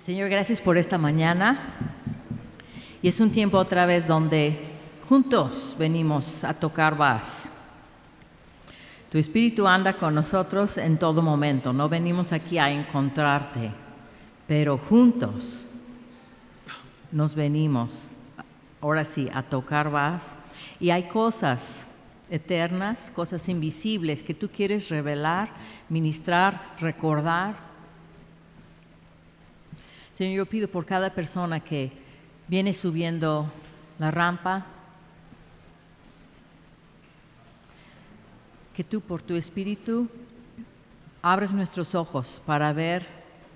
Señor, gracias por esta mañana. Y es un tiempo otra vez donde juntos venimos a tocar vas. Tu Espíritu anda con nosotros en todo momento. No venimos aquí a encontrarte, pero juntos nos venimos, ahora sí, a tocar vas. Y hay cosas eternas, cosas invisibles que tú quieres revelar, ministrar, recordar. Señor, yo pido por cada persona que viene subiendo la rampa, que tú por tu Espíritu abres nuestros ojos para ver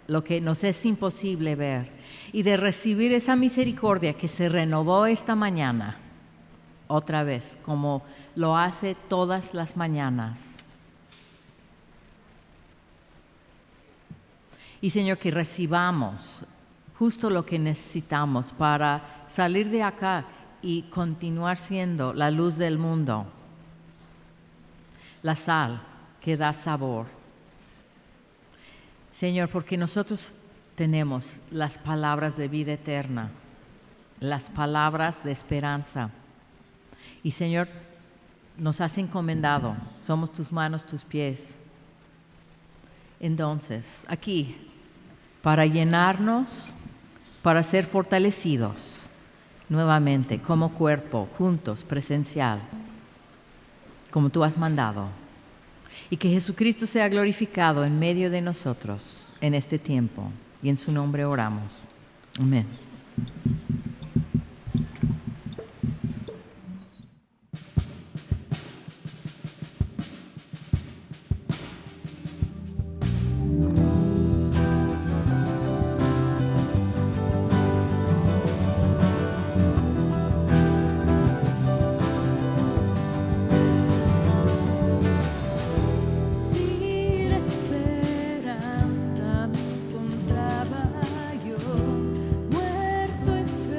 lo que nos es imposible ver y de recibir esa misericordia que se renovó esta mañana, otra vez, como lo hace todas las mañanas. Y Señor, que recibamos justo lo que necesitamos para salir de acá y continuar siendo la luz del mundo, la sal que da sabor. Señor, porque nosotros tenemos las palabras de vida eterna, las palabras de esperanza. Y Señor, nos has encomendado, somos tus manos, tus pies. Entonces, aquí, para llenarnos, para ser fortalecidos nuevamente como cuerpo, juntos, presencial, como tú has mandado. Y que Jesucristo sea glorificado en medio de nosotros en este tiempo. Y en su nombre oramos. Amén. Encontraba yo muerto en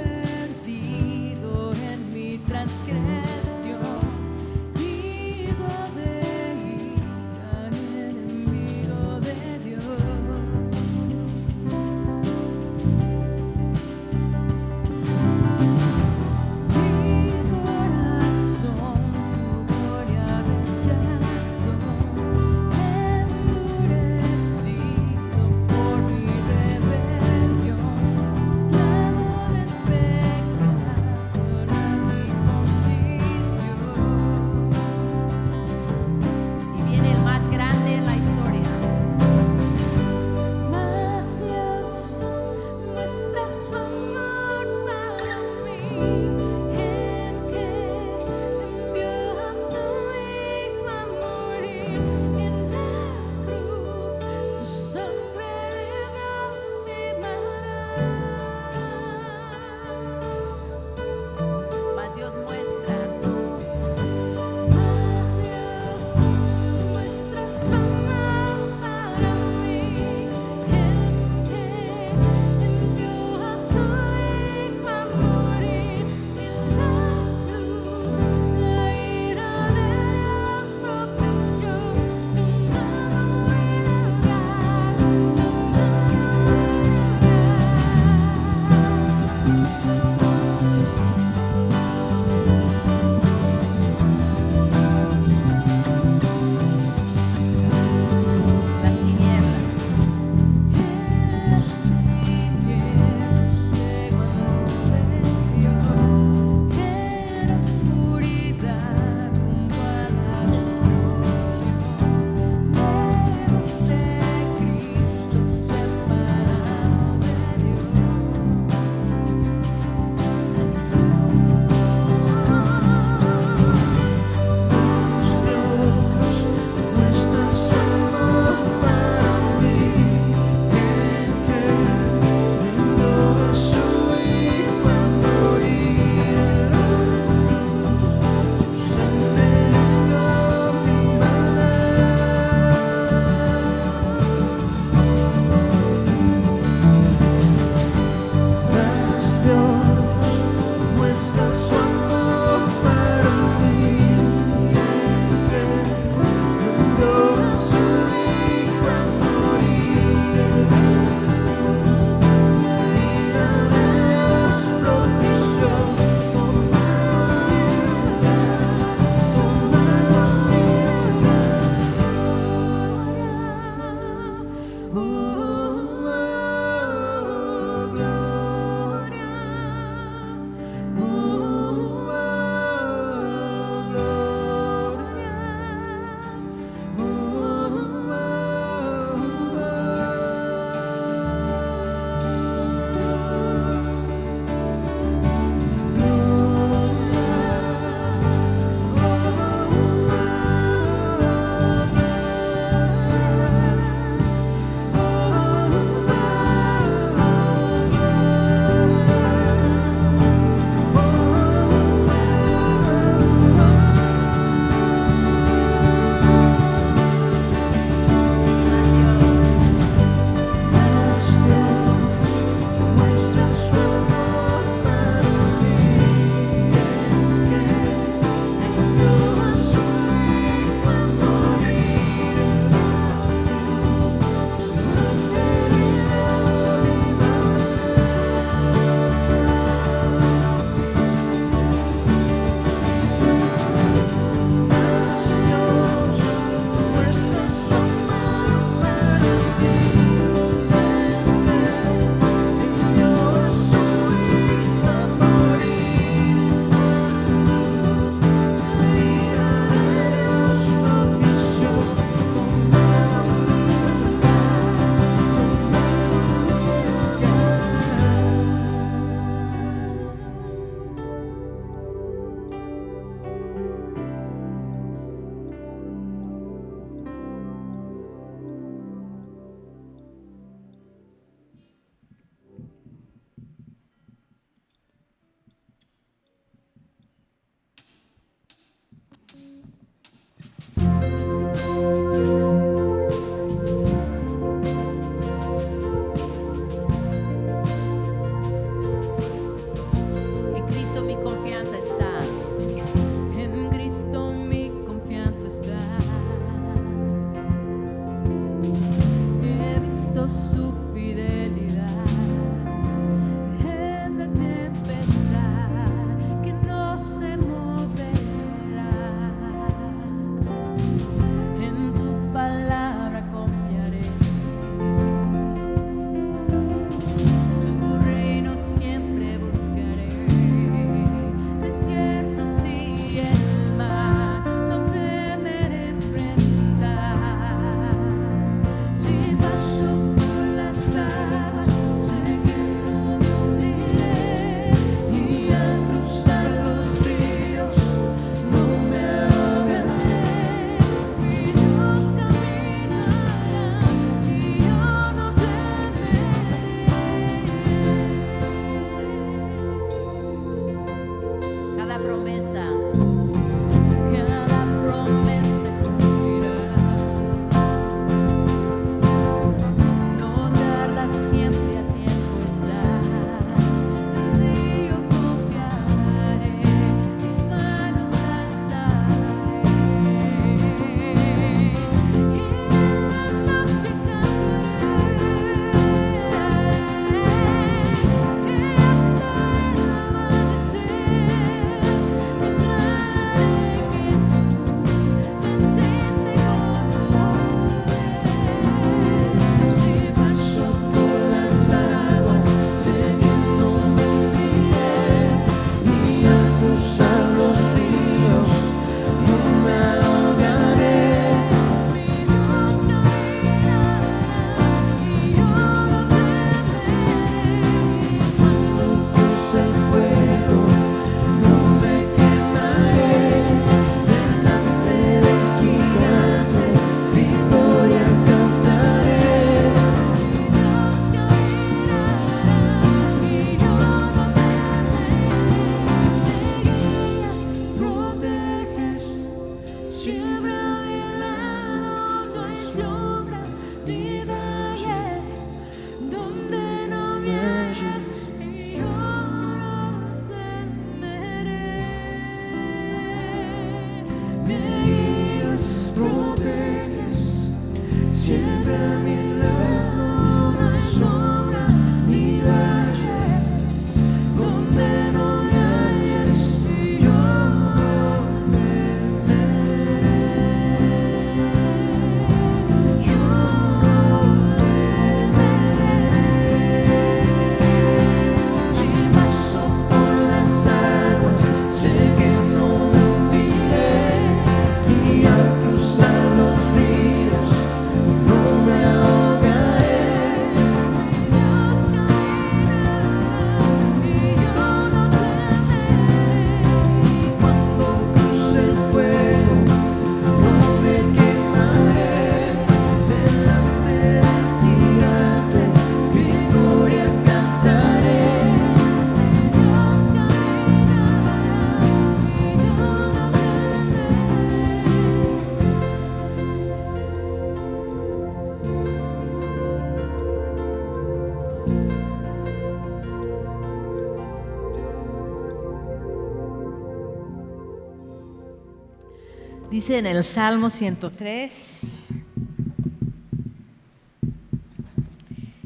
Dice en el Salmo 103,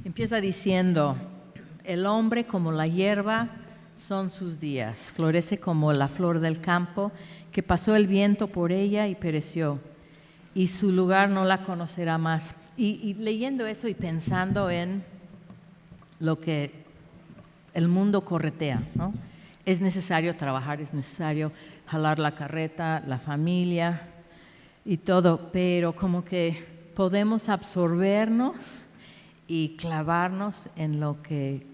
empieza diciendo, el hombre como la hierba son sus días, florece como la flor del campo, que pasó el viento por ella y pereció, y su lugar no la conocerá más. Y leyendo eso y pensando en lo que el mundo corretea, ¿no? Es necesario trabajar, es necesario jalar la carreta, la familia y todo, pero como que podemos absorbernos y clavarnos en lo que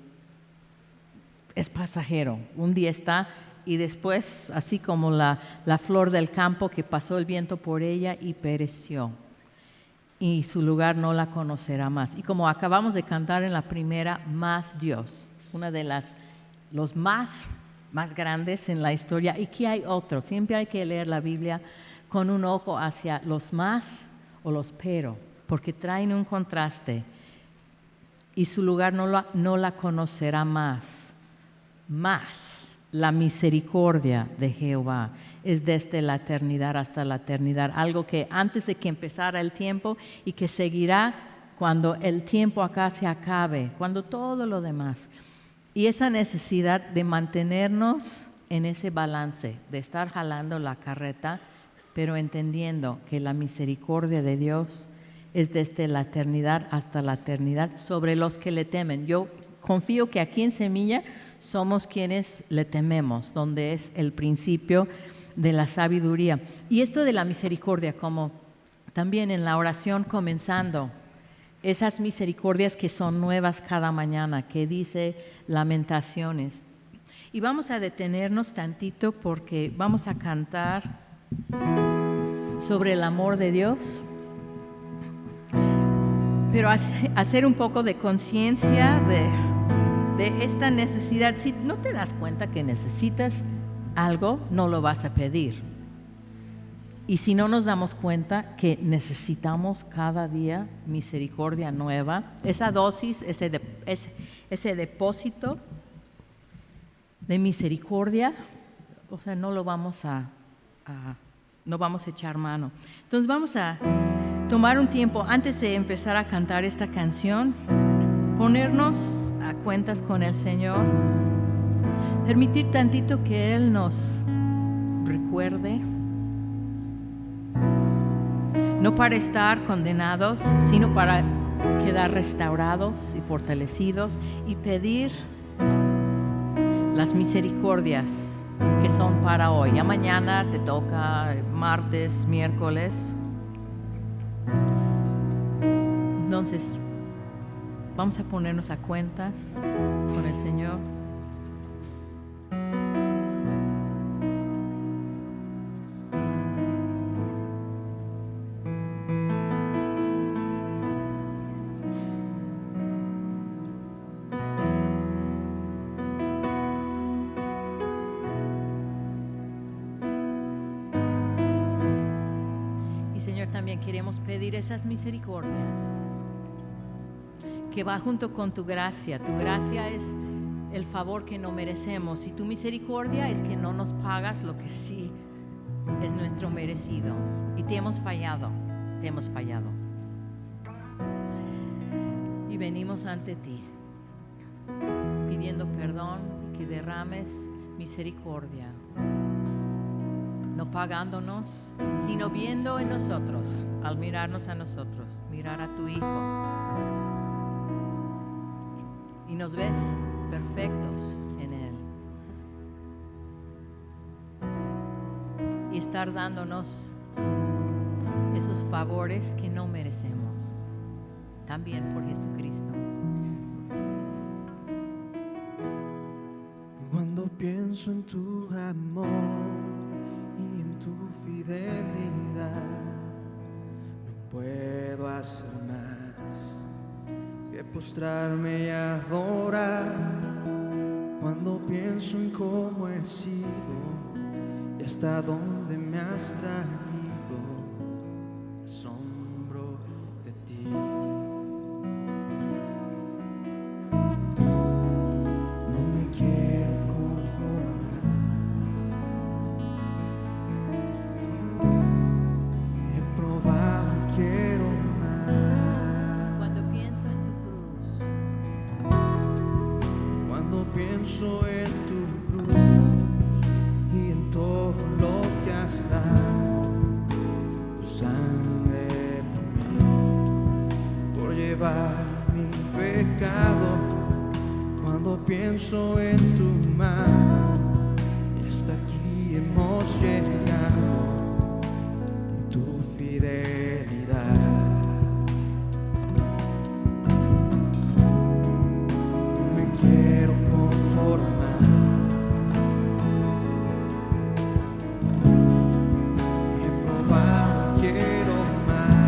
es pasajero. Un día está y después, así como la flor del campo que pasó el viento por ella y pereció, y su lugar no la conocerá más. Y como acabamos de cantar en la primera, más Dios, una de los más grandes en la historia, y que hay otros. Siempre hay que leer la Biblia con un ojo hacia los más o los pero, porque traen un contraste, y su lugar no la conocerá más. Más la misericordia de Jehová es desde la eternidad hasta la eternidad, algo que antes de que empezara el tiempo y que seguirá cuando el tiempo acá se acabe, cuando todo lo demás. Y esa necesidad de mantenernos en ese balance, de estar jalando la carreta, pero entendiendo que la misericordia de Dios es desde la eternidad hasta la eternidad sobre los que le temen. Yo confío que aquí en Semilla somos quienes le tememos, donde es el principio de la sabiduría. Y esto de la misericordia, como también en la oración comenzando, esas misericordias que son nuevas cada mañana, que dice Lamentaciones. Y vamos a detenernos tantito porque vamos a cantar sobre el amor de Dios, pero hacer un poco de conciencia de esta necesidad. Si no te das cuenta que necesitas algo, no lo vas a pedir. Y si no nos damos cuenta que necesitamos cada día misericordia nueva, esa dosis, ese depósito de misericordia, o sea, no vamos a echar mano. Entonces vamos a tomar un tiempo antes de empezar a cantar esta canción, ponernos a cuentas con el Señor, permitir tantito que Él nos recuerde, no para estar condenados, sino para quedar restaurados y fortalecidos, y pedir las misericordias que son para hoy. Ya mañana te toca martes, miércoles. Entonces, vamos a ponernos a cuentas con el Señor. Y Señor, también queremos pedir esas misericordias que va junto con tu gracia. Tu gracia es el favor que no merecemos, y tu misericordia es que no nos pagas lo que sí es nuestro merecido. Y te hemos fallado. Y venimos ante ti pidiendo perdón y que derrames misericordia, no pagándonos, sino viendo en nosotros, al mirarnos a nosotros, mirar a tu Hijo. Y nos ves perfectos en Él. Y estar dándonos esos favores que no merecemos, también por Jesucristo. Cuando pienso en tu amor y en tu fidelidad, no puedo hacer más que postrarme y adorar. Cuando pienso en cómo he sido y hasta dónde me has traído, me asombro de ti. No me quiero conformar pienso en tu cruz y en todo lo que has dado, tu sangre por llevar mi pecado. Cuando pienso en tu mano, y hasta aquí hemos llegado por tu fidelidad. No me quiero conformar, he probado, quiero más.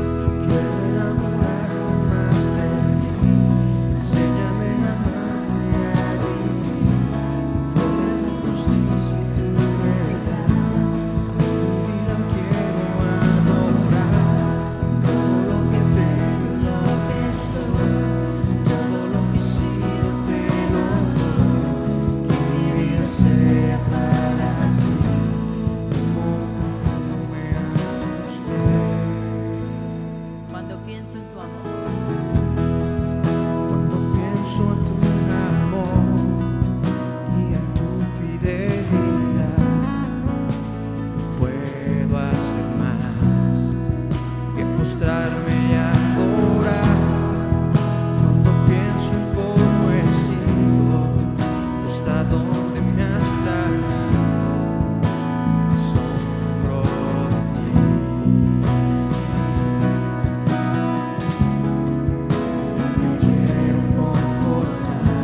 Yo quiero enamorarme más de ti, enséñame a amarte y a vivir conforme a tu justicia y tu verdad. Mi vida quiero adorar todo lo que tengo y lo que soy, todo lo que he sido te lo doy. Que mi vida sea para ti como un perfume a tus pies. Cuando pienso en tu amor, Cuando pienso en tu amor y en tu fidelidad, no puedo hacer más que postrarme y adorar. Cuando pienso en cómo he sido y hasta dónde me has traído, me asombro de ti. No me quiero conformar,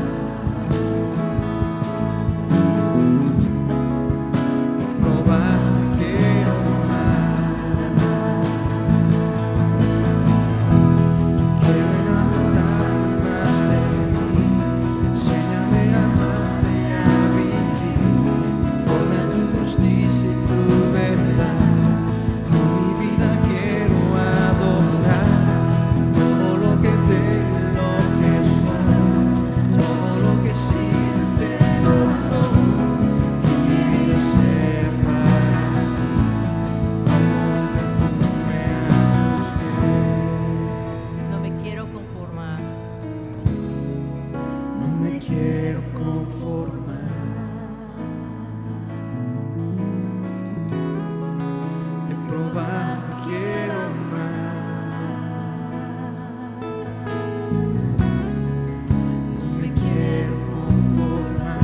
probar, quiero más. Yo quiero enamorarme más de ti, enséñame a amarte y a vivir conforme a tu justicia y tu verdad. Con mi vida quiero adorar todo lo que tengo y lo que soy, todo lo que he sido y te lo doy. Que mi vida sea para ti como un perfume a tus pies. no me quiero conformar. No me quiero conformar, he probado, quiero más. No me quiero conformar,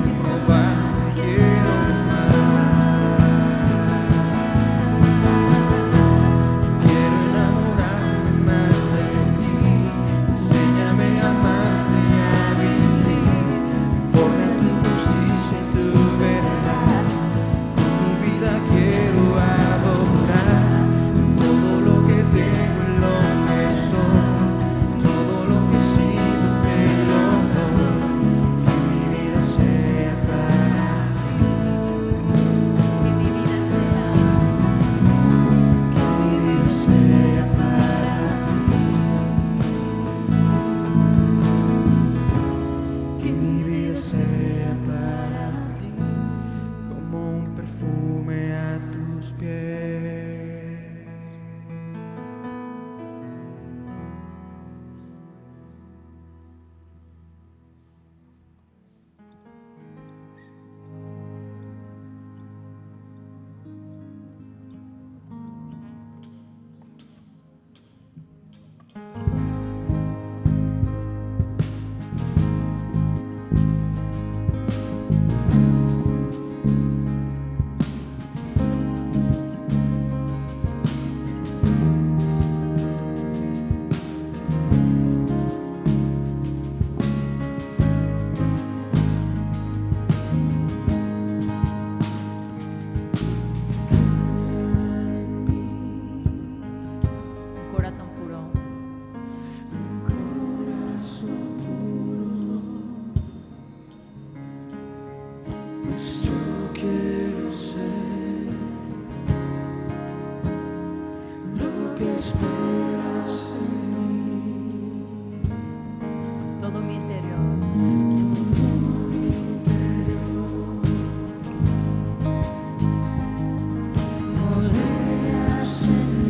he probado, quiero más. Yo quiero enamorarme más de ti, enséñame a amarte y a vivir conforme a tu justicia y tu verdad. Con mi vida quiero adorar todo lo que tengo y lo que soy, todo lo que he sido te lo doy. Que mi vida sea para ti, Que mi vida sea, que mi vida sea para ti, que mi vida sea para ti como un perfume a tus pies. un corazón puro. Pues yo quiero ser lo que esperas de mí. Todo mi interior, No leas en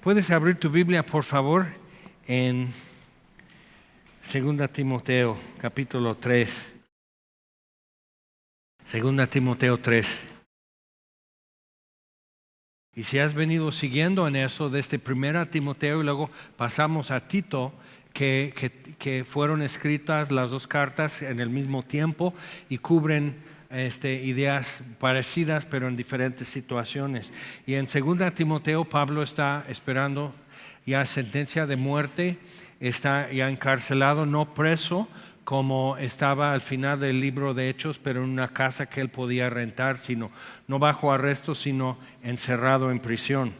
Puedes abrir tu Biblia, por favor, en 2 Timoteo, capítulo 3. 2 Timoteo 3. Y si has venido siguiendo en eso desde 1 Timoteo y luego pasamos a Tito, que fueron escritas las dos cartas en el mismo tiempo y cubren ideas parecidas pero en diferentes situaciones. Y en 2 Timoteo Pablo está esperando ya sentencia de muerte, está ya encarcelado, no preso como estaba al final del libro de Hechos, pero en una casa que él podía rentar, sino no bajo arresto, sino encerrado en prisión.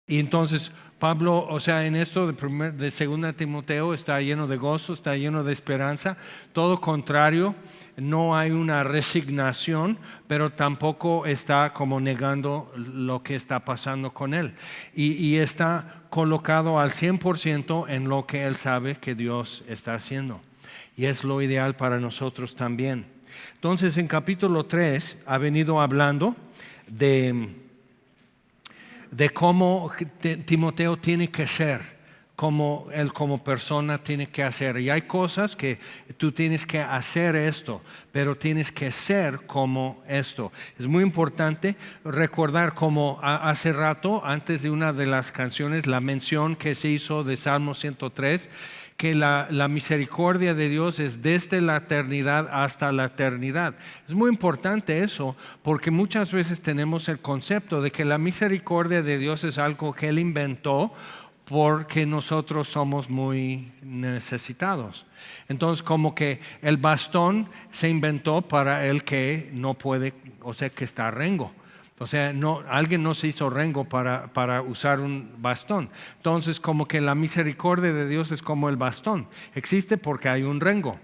Y entonces Pablo, en esto de 2 Timoteo está lleno de gozo, está lleno de esperanza. Todo contrario, no hay una resignación, pero tampoco está como negando lo que está pasando con él. Y está colocado al 100% en lo que él sabe que Dios está haciendo. Y es lo ideal para nosotros también. Entonces en capítulo 3 ha venido hablando de cómo Timoteo tiene que ser, cómo él como persona tiene que hacer. Y hay cosas que tú tienes que hacer esto, pero tienes que ser como esto. Es muy importante recordar como hace rato, antes de una de las canciones, la mención que se hizo de Salmo 103, que la misericordia de Dios es desde la eternidad hasta la eternidad. Es muy importante eso, porque muchas veces tenemos el concepto de que la misericordia de Dios es algo que Él inventó porque nosotros somos muy necesitados. Entonces como que el bastón se inventó para el que no puede, que está rengo. Alguien no se hizo rengo para usar un bastón. Entonces como que la misericordia de Dios es como el bastón. Existe porque hay un rengo.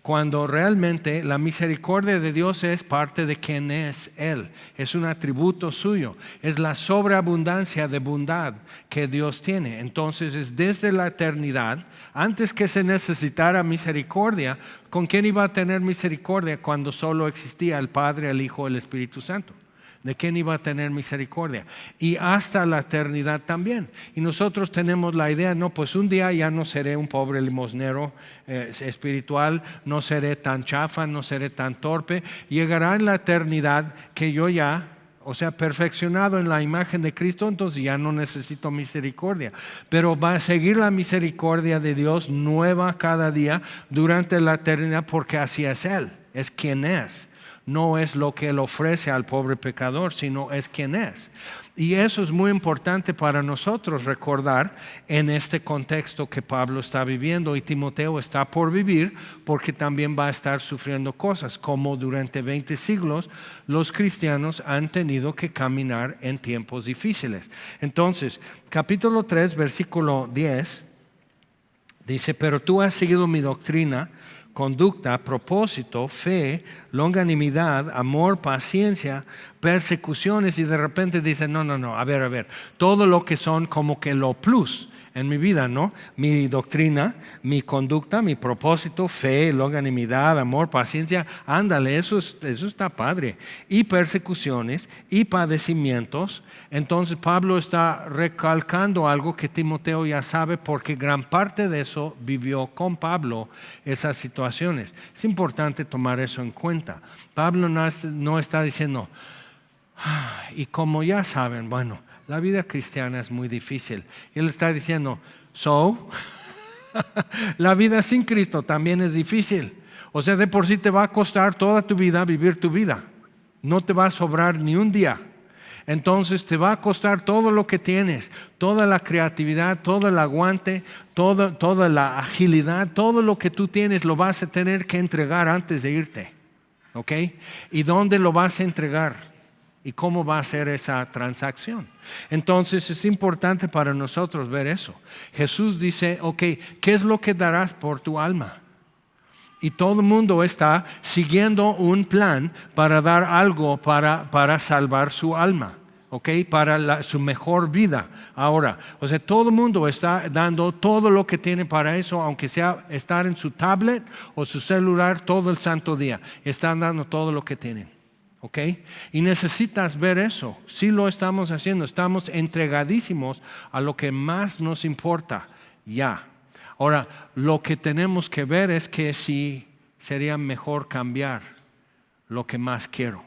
Cuando realmente la misericordia de Dios es parte de quien es Él. Es un atributo suyo. Es la sobreabundancia de bondad que Dios tiene. Entonces es desde la eternidad, antes que se necesitara misericordia, ¿con quién iba a tener misericordia cuando solo existía el Padre, el Hijo, el Espíritu Santo? ¿De quién iba a tener misericordia? Y hasta la eternidad también. Y nosotros tenemos la idea, pues un día ya no seré un pobre limosnero espiritual, no seré tan chafa, no seré tan torpe. Llegará en la eternidad que yo ya, perfeccionado en la imagen de Cristo, entonces ya no necesito misericordia. Pero va a seguir la misericordia de Dios nueva cada día durante la eternidad, porque así es Él, es quien es. No es lo que Él ofrece al pobre pecador, sino es quien es. Y eso es muy importante para nosotros recordar en este contexto que Pablo está viviendo y Timoteo está por vivir, porque también va a estar sufriendo cosas, como durante 20 siglos los cristianos han tenido que caminar en tiempos difíciles. Entonces, capítulo 3, versículo 10, dice: pero tú has seguido mi doctrina, conducta, propósito, fe, longanimidad, amor, paciencia, persecuciones. Y de repente dicen, no, a ver, todo lo que son como que lo plus en mi vida, ¿no? Mi doctrina, mi conducta, mi propósito, fe, longanimidad, amor, paciencia, ándale, eso está padre. Y persecuciones y padecimientos. Entonces Pablo está recalcando algo que Timoteo ya sabe, porque gran parte de eso vivió con Pablo, esas situaciones. Es importante tomar eso en cuenta. Pablo no está diciendo, y como ya saben, la vida cristiana es muy difícil. Él está diciendo, la vida sin Cristo también es difícil. De por sí te va a costar toda tu vida vivir tu vida. No te va a sobrar ni un día. Entonces te va a costar todo lo que tienes, toda la creatividad, todo el aguante, toda la agilidad, todo lo que tú tienes lo vas a tener que entregar antes de irte. ¿Ok? ¿Y dónde lo vas a entregar? ¿Y cómo va a ser esa transacción? Entonces es importante para nosotros ver eso. Jesús dice, ¿qué es lo que darás por tu alma? Y todo el mundo está siguiendo un plan para dar algo para salvar su alma, para su mejor vida. Ahora, todo el mundo está dando todo lo que tiene para eso, aunque sea estar en su tablet o su celular todo el santo día. Están dando todo lo que tienen. ¿ok? Y necesitas ver eso. Sí lo estamos haciendo, estamos entregadísimos a lo que más nos importa ya. Ahora, lo que tenemos que ver es que si sería mejor cambiar lo que más quiero.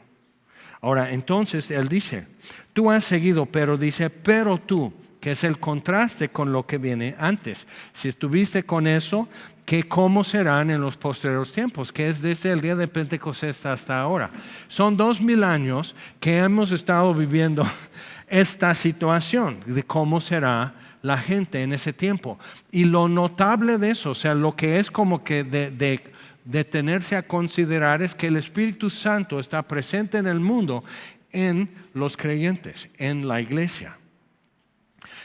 Ahora, entonces él dice, tú has seguido, pero dice, pero tú, que es el contraste con lo que viene antes. Si estuviste con eso, que cómo serán en los posteriores tiempos, que es desde el día de Pentecostés hasta ahora. Son 2000 años que hemos estado viviendo esta situación de cómo será la gente en ese tiempo. Y lo notable de eso, o sea, lo que es como que de tenerse a considerar es que el Espíritu Santo está presente en el mundo, en los creyentes, en la iglesia.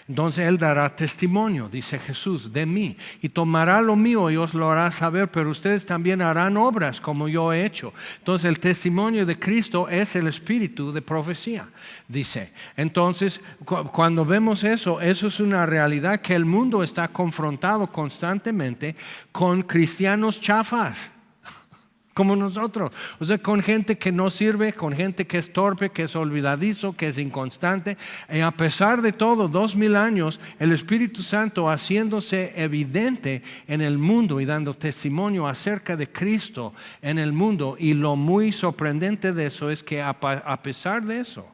Entonces Él dará testimonio, dice Jesús, de mí, y tomará lo mío y os lo hará saber, pero ustedes también harán obras como yo he hecho. Entonces el testimonio de Cristo es el espíritu de profecía, dice. Entonces cuando vemos eso, eso es una realidad que el mundo está confrontado constantemente con cristianos chafas. Como nosotros, o sea, con gente que no sirve, con gente que es torpe, que es olvidadizo, que es inconstante. Y a pesar de todo, 2000 años, el Espíritu Santo haciéndose evidente en el mundo y dando testimonio acerca de Cristo en el mundo. Y lo muy sorprendente de eso es que a pesar de eso,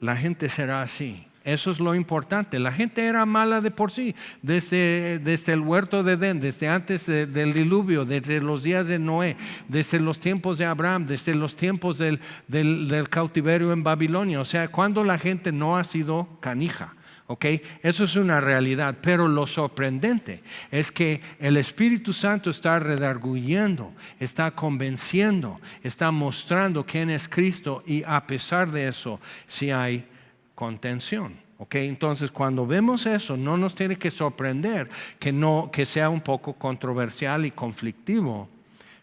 la gente será así. Eso es lo importante. La gente era mala de por sí, desde el huerto de Edén, desde antes del diluvio, desde los días de Noé, desde los tiempos de Abraham, desde los tiempos del cautiverio en Babilonia. O sea, cuando la gente no ha sido canija. ¿Okay? Eso es una realidad, pero lo sorprendente es que el Espíritu Santo está redarguyendo, está convenciendo, está mostrando quién es Cristo, y a pesar de eso, sí hay contención. ¿Okay? Entonces cuando vemos eso, no nos tiene que sorprender que sea un poco controversial y conflictivo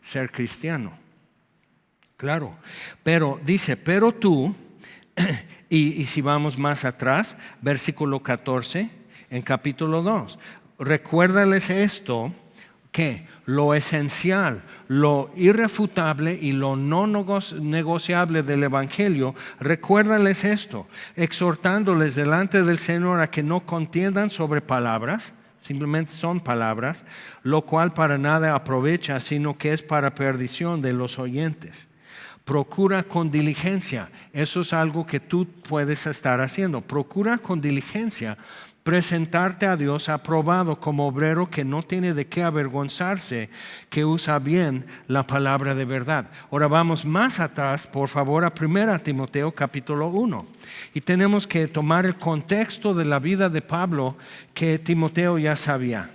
ser cristiano. Claro, pero dice, pero tú, y si vamos más atrás, versículo 14, en capítulo 2, recuérdales esto, que lo esencial, lo irrefutable y lo no negociable del Evangelio, recuérdales esto, exhortándoles delante del Señor a que no contiendan sobre palabras, simplemente son palabras, lo cual para nada aprovecha, sino que es para perdición de los oyentes. Procura con diligencia, eso es algo que tú puedes estar haciendo, procura con diligencia presentarte a Dios aprobado como obrero que no tiene de qué avergonzarse, que usa bien la palabra de verdad. Ahora vamos más atrás, por favor, a 1 Timoteo capítulo 1. Y tenemos que tomar el contexto de la vida de Pablo que Timoteo ya sabía.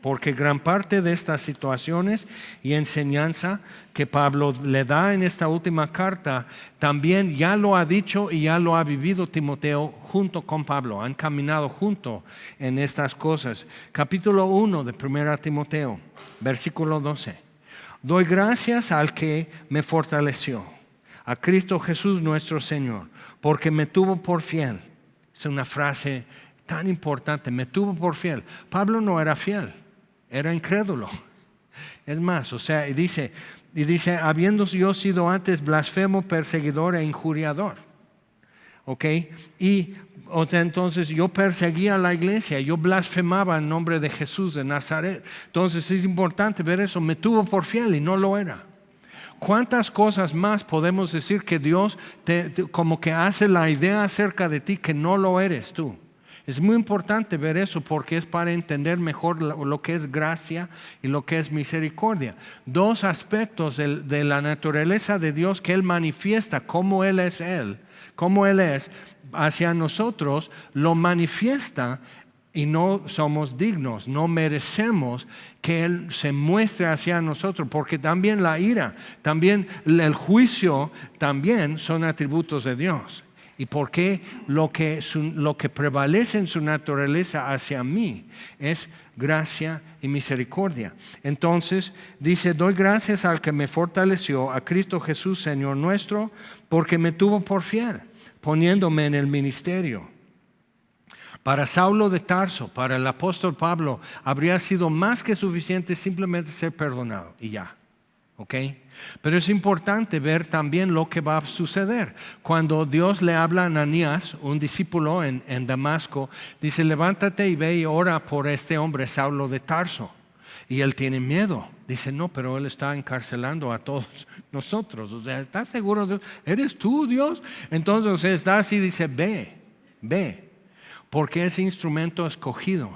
Porque gran parte de estas situaciones y enseñanza que Pablo le da en esta última carta, también ya lo ha dicho y ya lo ha vivido Timoteo junto con Pablo. Han caminado junto en estas cosas. Capítulo 1 de 1 Timoteo, versículo 12. Doy gracias al que me fortaleció, a Cristo Jesús nuestro Señor, porque me tuvo por fiel. Es una frase tan importante, me tuvo por fiel. Pablo no era fiel. Era incrédulo. Es más, o sea, y dice, habiendo yo sido antes blasfemo, perseguidor e injuriador. ¿Ok? Y, o sea, entonces yo perseguía a la iglesia, yo blasfemaba en nombre de Jesús de Nazaret. Entonces es importante ver eso, me tuvo por fiel y no lo era. ¿Cuántas cosas más podemos decir que Dios como que hace la idea acerca de ti que no lo eres tú? Es muy importante ver eso porque es para entender mejor lo que es gracia y lo que es misericordia. Dos aspectos de la naturaleza de Dios que Él manifiesta, como Él es hacia nosotros, lo manifiesta y no somos dignos, no merecemos que Él se muestre hacia nosotros, porque también la ira, también el juicio, también son atributos de Dios. ¿Y por qué lo que prevalece en su naturaleza hacia mí es gracia y misericordia? Entonces dice, doy gracias al que me fortaleció, a Cristo Jesús Señor nuestro, porque me tuvo por fiel, poniéndome en el ministerio. Para Saulo de Tarso, para el apóstol Pablo, habría sido más que suficiente simplemente ser perdonado y ya. ¿ok? Pero es importante ver también lo que va a suceder. Cuando Dios le habla a Ananías, un discípulo en Damasco, dice, levántate y ve y ora por este hombre, Saulo de Tarso. Y él tiene miedo. Dice, no, pero él está encarcelando a todos nosotros. O sea, ¿estás seguro? ¿Eres tú, Dios? Entonces, o sea, está así, dice, ve, porque es instrumento escogido.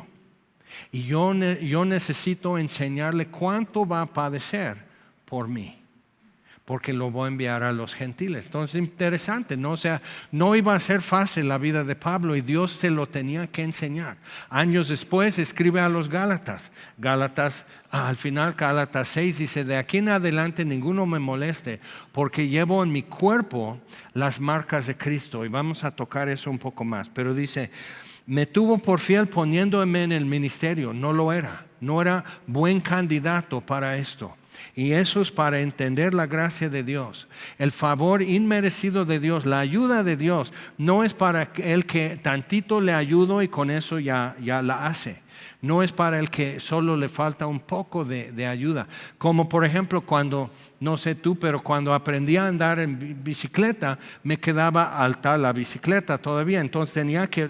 Y yo necesito enseñarle cuánto va a padecer por mí, porque lo voy a enviar a los gentiles. Entonces, interesante, ¿no? O sea, no iba a ser fácil la vida de Pablo y Dios se lo tenía que enseñar. Años después escribe a los Gálatas. Al final, Gálatas 6 dice, de aquí en adelante ninguno me moleste, porque llevo en mi cuerpo las marcas de Cristo. Y vamos a tocar eso un poco más. Pero dice, me tuvo por fiel poniéndome en el ministerio. No era buen candidato para esto. Y eso es para entender la gracia de Dios, el favor inmerecido de Dios, la ayuda de Dios. No es para el que tantito le ayudo y con eso ya la hace. No es para el que solo le falta un poco de ayuda. Como por ejemplo cuando, no sé tú, pero cuando aprendí a andar en bicicleta, me quedaba alta la bicicleta todavía. Entonces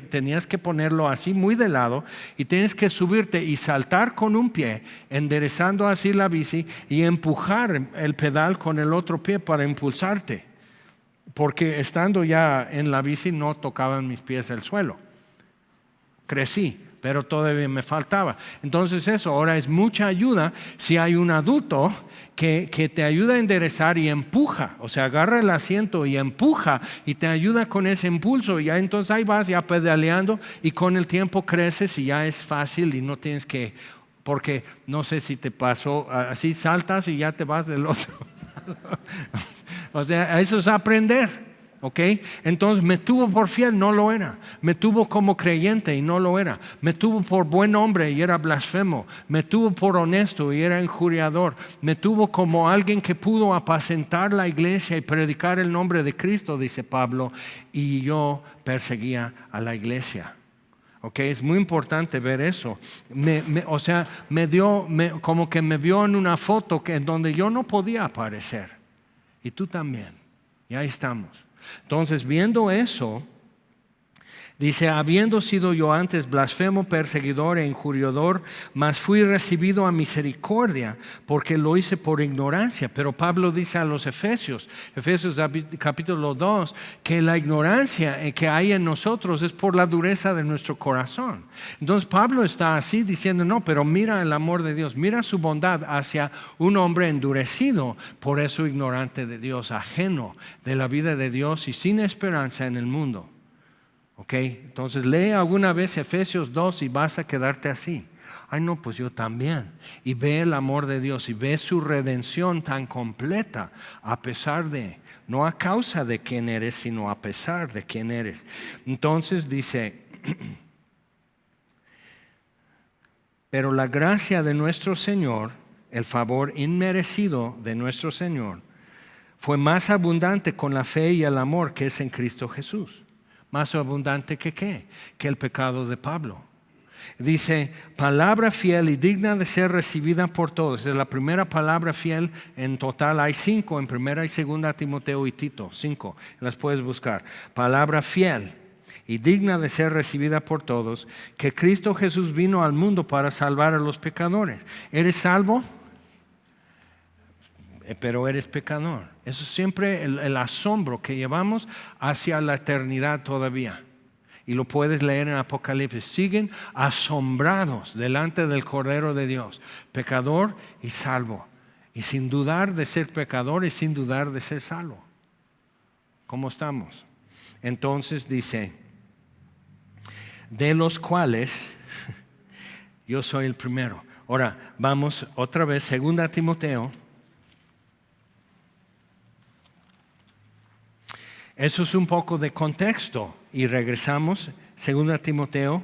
tenías que ponerlo así muy de lado y tienes que subirte y saltar con un pie, enderezando así la bici y empujar el pedal con el otro pie para impulsarte. Porque estando ya en la bici no tocaban mis pies el suelo. Crecí, pero todavía me faltaba. Entonces eso, ahora es mucha ayuda si hay un adulto que te ayuda a enderezar y empuja, o sea, agarra el asiento y empuja y te ayuda con ese impulso y ya entonces ahí vas ya pedaleando y con el tiempo creces y ya es fácil y no tienes que, porque no sé si te pasó, así saltas y ya te vas del otro. O sea, eso es aprender. ¿Ok? Entonces me tuvo por fiel, no lo era. Me tuvo como creyente y no lo era. Me tuvo por buen hombre y era blasfemo. Me tuvo por honesto y era injuriador. Me tuvo como alguien que pudo apacentar la iglesia y predicar el nombre de Cristo, dice Pablo, y yo perseguía a la iglesia. ¿Ok? Es muy importante ver eso. O sea, como que me vio en una foto en donde yo no podía aparecer. Y tú también. Y ahí estamos. Entonces, viendo eso, dice, habiendo sido yo antes blasfemo, perseguidor e injuriador, mas fui recibido a misericordia, porque lo hice por ignorancia. Pero Pablo dice a los Efesios capítulo 2, que la ignorancia que hay en nosotros es por la dureza de nuestro corazón. Entonces Pablo está así diciendo, no, pero mira el amor de Dios, mira su bondad hacia un hombre endurecido, por eso ignorante de Dios, ajeno de la vida de Dios y sin esperanza en el mundo. ¿Ok? Entonces lee alguna vez Efesios 2 y vas a quedarte así. Ay no, pues yo también. Y ve el amor de Dios y ve su redención tan completa a pesar de, no a causa de quién eres, sino a pesar de quién eres. Entonces dice, pero la gracia de nuestro Señor, el favor inmerecido de nuestro Señor, fue más abundante con la fe y el amor que es en Cristo Jesús. Más abundante que ¿qué? Que el pecado de Pablo. Dice, palabra fiel y digna de ser recibida por todos. Es la primera palabra fiel. En total hay 5 en 1 y 2 Timoteo y Tito. 5, las puedes buscar. Palabra fiel y digna de ser recibida por todos, que Cristo Jesús vino al mundo para salvar a los pecadores. ¿Eres salvo? Pero eres pecador. Eso es siempre el asombro que llevamos hacia la eternidad todavía. Y lo puedes leer en Apocalipsis. Siguen asombrados delante del Cordero de Dios, pecador y salvo. Y sin dudar de ser pecador y sin dudar de ser salvo. ¿Cómo estamos? Entonces dice, de los cuales yo soy el primero. Ahora vamos otra vez, 2 Timoteo. Eso es un poco de contexto y regresamos, 2 Timoteo.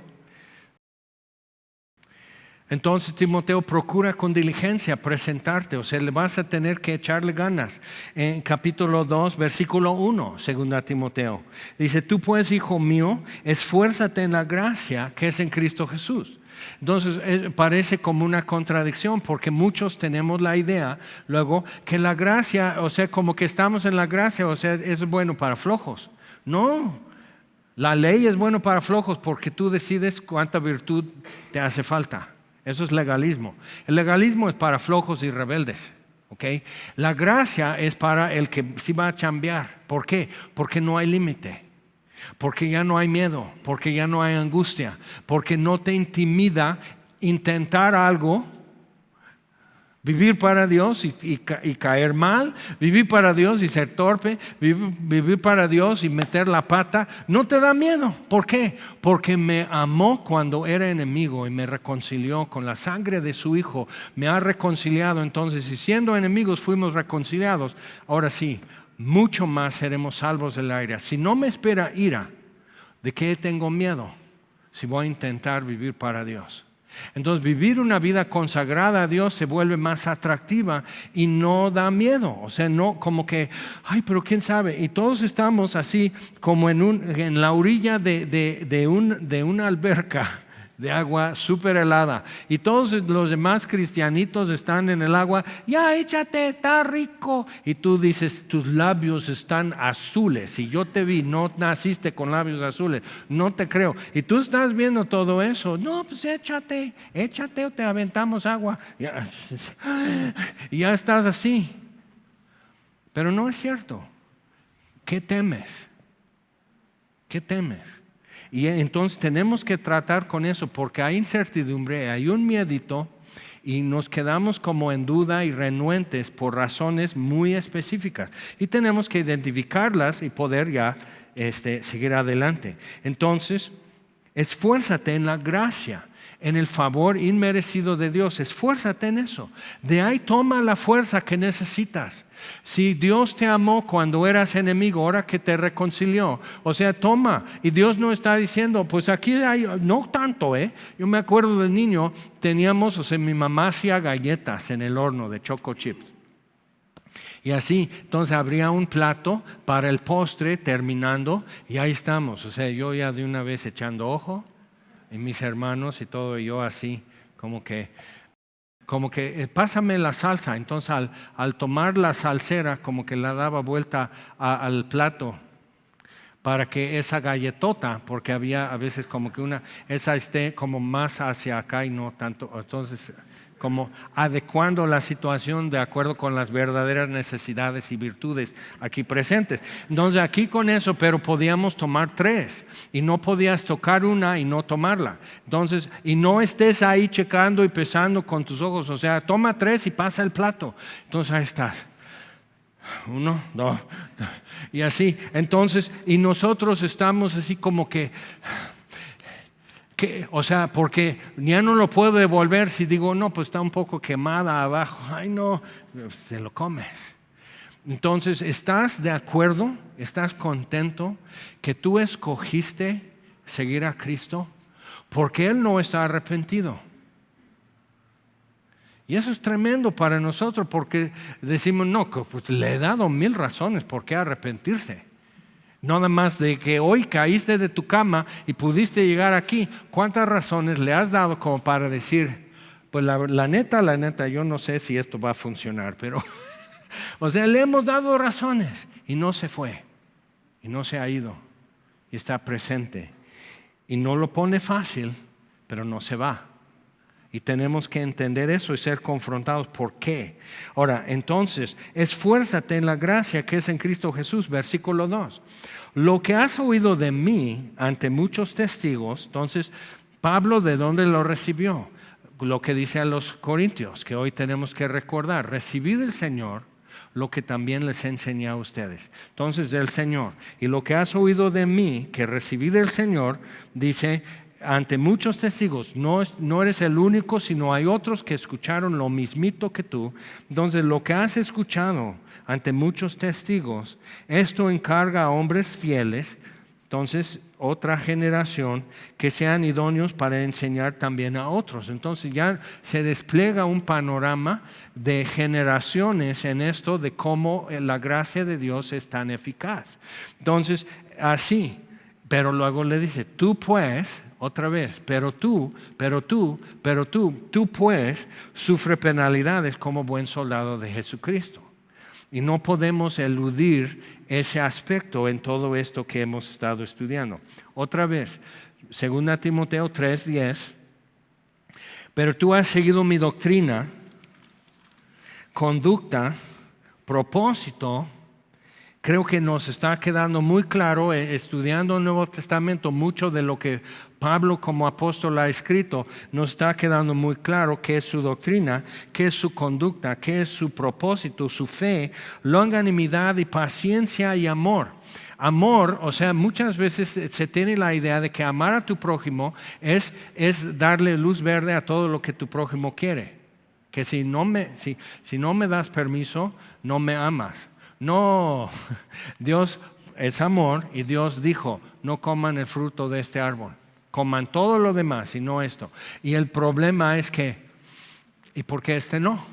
Entonces Timoteo, procura con diligencia presentarte, o sea, le vas a tener que echarle ganas. En capítulo 2, versículo 1, 2 Timoteo. Dice, tú pues, hijo mío, esfuérzate en la gracia que es en Cristo Jesús. Entonces parece como una contradicción porque muchos tenemos la idea luego que la gracia, o sea, como que estamos en la gracia, o sea, es bueno para flojos. No, la ley es bueno para flojos porque tú decides cuánta virtud te hace falta. Eso es legalismo. El legalismo es para flojos y rebeldes. ¿Okay? La gracia es para el que sí va a chambear. ¿Por qué? Porque no hay límite. Porque ya no hay miedo, porque ya no hay angustia, porque no te intimida intentar algo, vivir para Dios y caer mal, vivir para Dios y ser torpe, vivir para Dios y meter la pata, no te da miedo. ¿Por qué? Porque me amó cuando era enemigo y me reconcilió con la sangre de su Hijo, me ha reconciliado. Entonces, y siendo enemigos fuimos reconciliados, ahora sí, mucho más seremos salvos de la ira. Si no me espera ira, ¿de qué tengo miedo? Si voy a intentar vivir para Dios. Entonces vivir una vida consagrada a Dios se vuelve más atractiva y no da miedo. O sea, no como que, ay, pero quién sabe. Y todos estamos así como en la orilla de una alberca de agua súper helada. Y todos los demás cristianitos están en el agua. Ya, échate, está rico. Y tú dices, tus labios están azules. Y yo te vi, no naciste con labios azules. No te creo. Y tú estás viendo todo eso. No, pues échate o te aventamos agua. Y ya estás así. Pero no es cierto. ¿Qué temes? ¿Qué temes? Y entonces tenemos que tratar con eso porque hay incertidumbre, hay un miedito y nos quedamos como en duda y renuentes por razones muy específicas. Y tenemos que identificarlas y poder ya seguir adelante. Entonces, esfuérzate en la gracia, en el favor inmerecido de Dios. Esfuérzate en eso. De ahí toma la fuerza que necesitas. Si Dios te amó cuando eras enemigo, ahora que te reconcilió, o sea, toma. Y Dios no está diciendo, pues aquí hay, no tanto, Yo me acuerdo de niño, teníamos, o sea, mi mamá hacía galletas en el horno de choco chips. Y así, entonces habría un plato para el postre terminando y ahí estamos. O sea, yo ya de una vez echando ojo y mis hermanos y todo, y yo así, como que pásame la salsa. Entonces al tomar la salsera como que la daba vuelta al plato para que esa galletota, porque había a veces como que esa esté como más hacia acá y no tanto, entonces como adecuando la situación de acuerdo con las verdaderas necesidades y virtudes aquí presentes. Entonces aquí con eso, pero podíamos tomar 3 y no podías tocar una y no tomarla. Entonces, y no estés ahí checando y pesando con tus ojos, o sea, toma 3 y pasa el plato. Entonces ahí estás. 1, 2, y así. Entonces, y nosotros estamos así como que o sea, porque ya no lo puedo devolver si digo, no, pues está un poco quemada abajo. Ay, no, se lo comes. Entonces, ¿estás de acuerdo? ¿Estás contento que tú escogiste seguir a Cristo? Porque Él no está arrepentido. Y eso es tremendo para nosotros porque decimos, no, pues le he dado 1000 razones por qué arrepentirse. Nada más de que hoy caíste de tu cama y pudiste llegar aquí. ¿Cuántas razones le has dado como para decir, pues la neta, yo no sé si esto va a funcionar, pero, o sea, le hemos dado razones y no se fue, y no se ha ido, y está presente. Y no lo pone fácil, pero no se va. Y tenemos que entender eso y ser confrontados. ¿Por qué? Ahora, entonces, esfuérzate en la gracia que es en Cristo Jesús. Versículo 2. Lo que has oído de mí ante muchos testigos. Entonces, Pablo, ¿de dónde lo recibió? Lo que dice a los corintios, que hoy tenemos que recordar. Recibí del Señor lo que también les enseñé a ustedes. Entonces, del Señor. Y lo que has oído de mí, que recibí del Señor, dice, ante muchos testigos, no eres el único, sino hay otros que escucharon lo mismito que tú. Entonces, lo que has escuchado ante muchos testigos, esto encarga a hombres fieles, entonces otra generación, que sean idóneos para enseñar también a otros. Entonces ya se despliega un panorama de generaciones en esto de cómo la gracia de Dios es tan eficaz. Entonces, así, pero luego le dice, tú pues, Otra vez, pero tú pues sufre penalidades como buen soldado de Jesucristo. Y no podemos eludir ese aspecto en todo esto que hemos estado estudiando. Otra vez, 2 Timoteo 3:10, pero tú has seguido mi doctrina, conducta, propósito. Creo que nos está quedando muy claro, estudiando el Nuevo Testamento, mucho de lo que Pablo como apóstol ha escrito, nos está quedando muy claro qué es su doctrina, qué es su conducta, qué es su propósito, su fe, longanimidad y paciencia y amor. Amor, o sea, muchas veces se tiene la idea de que amar a tu prójimo es darle luz verde a todo lo que tu prójimo quiere. Que si no me das permiso, no me amas. No, Dios es amor y Dios dijo, no coman el fruto de este árbol, coman todo lo demás y no esto. Y el problema es que, ¿y por qué este no?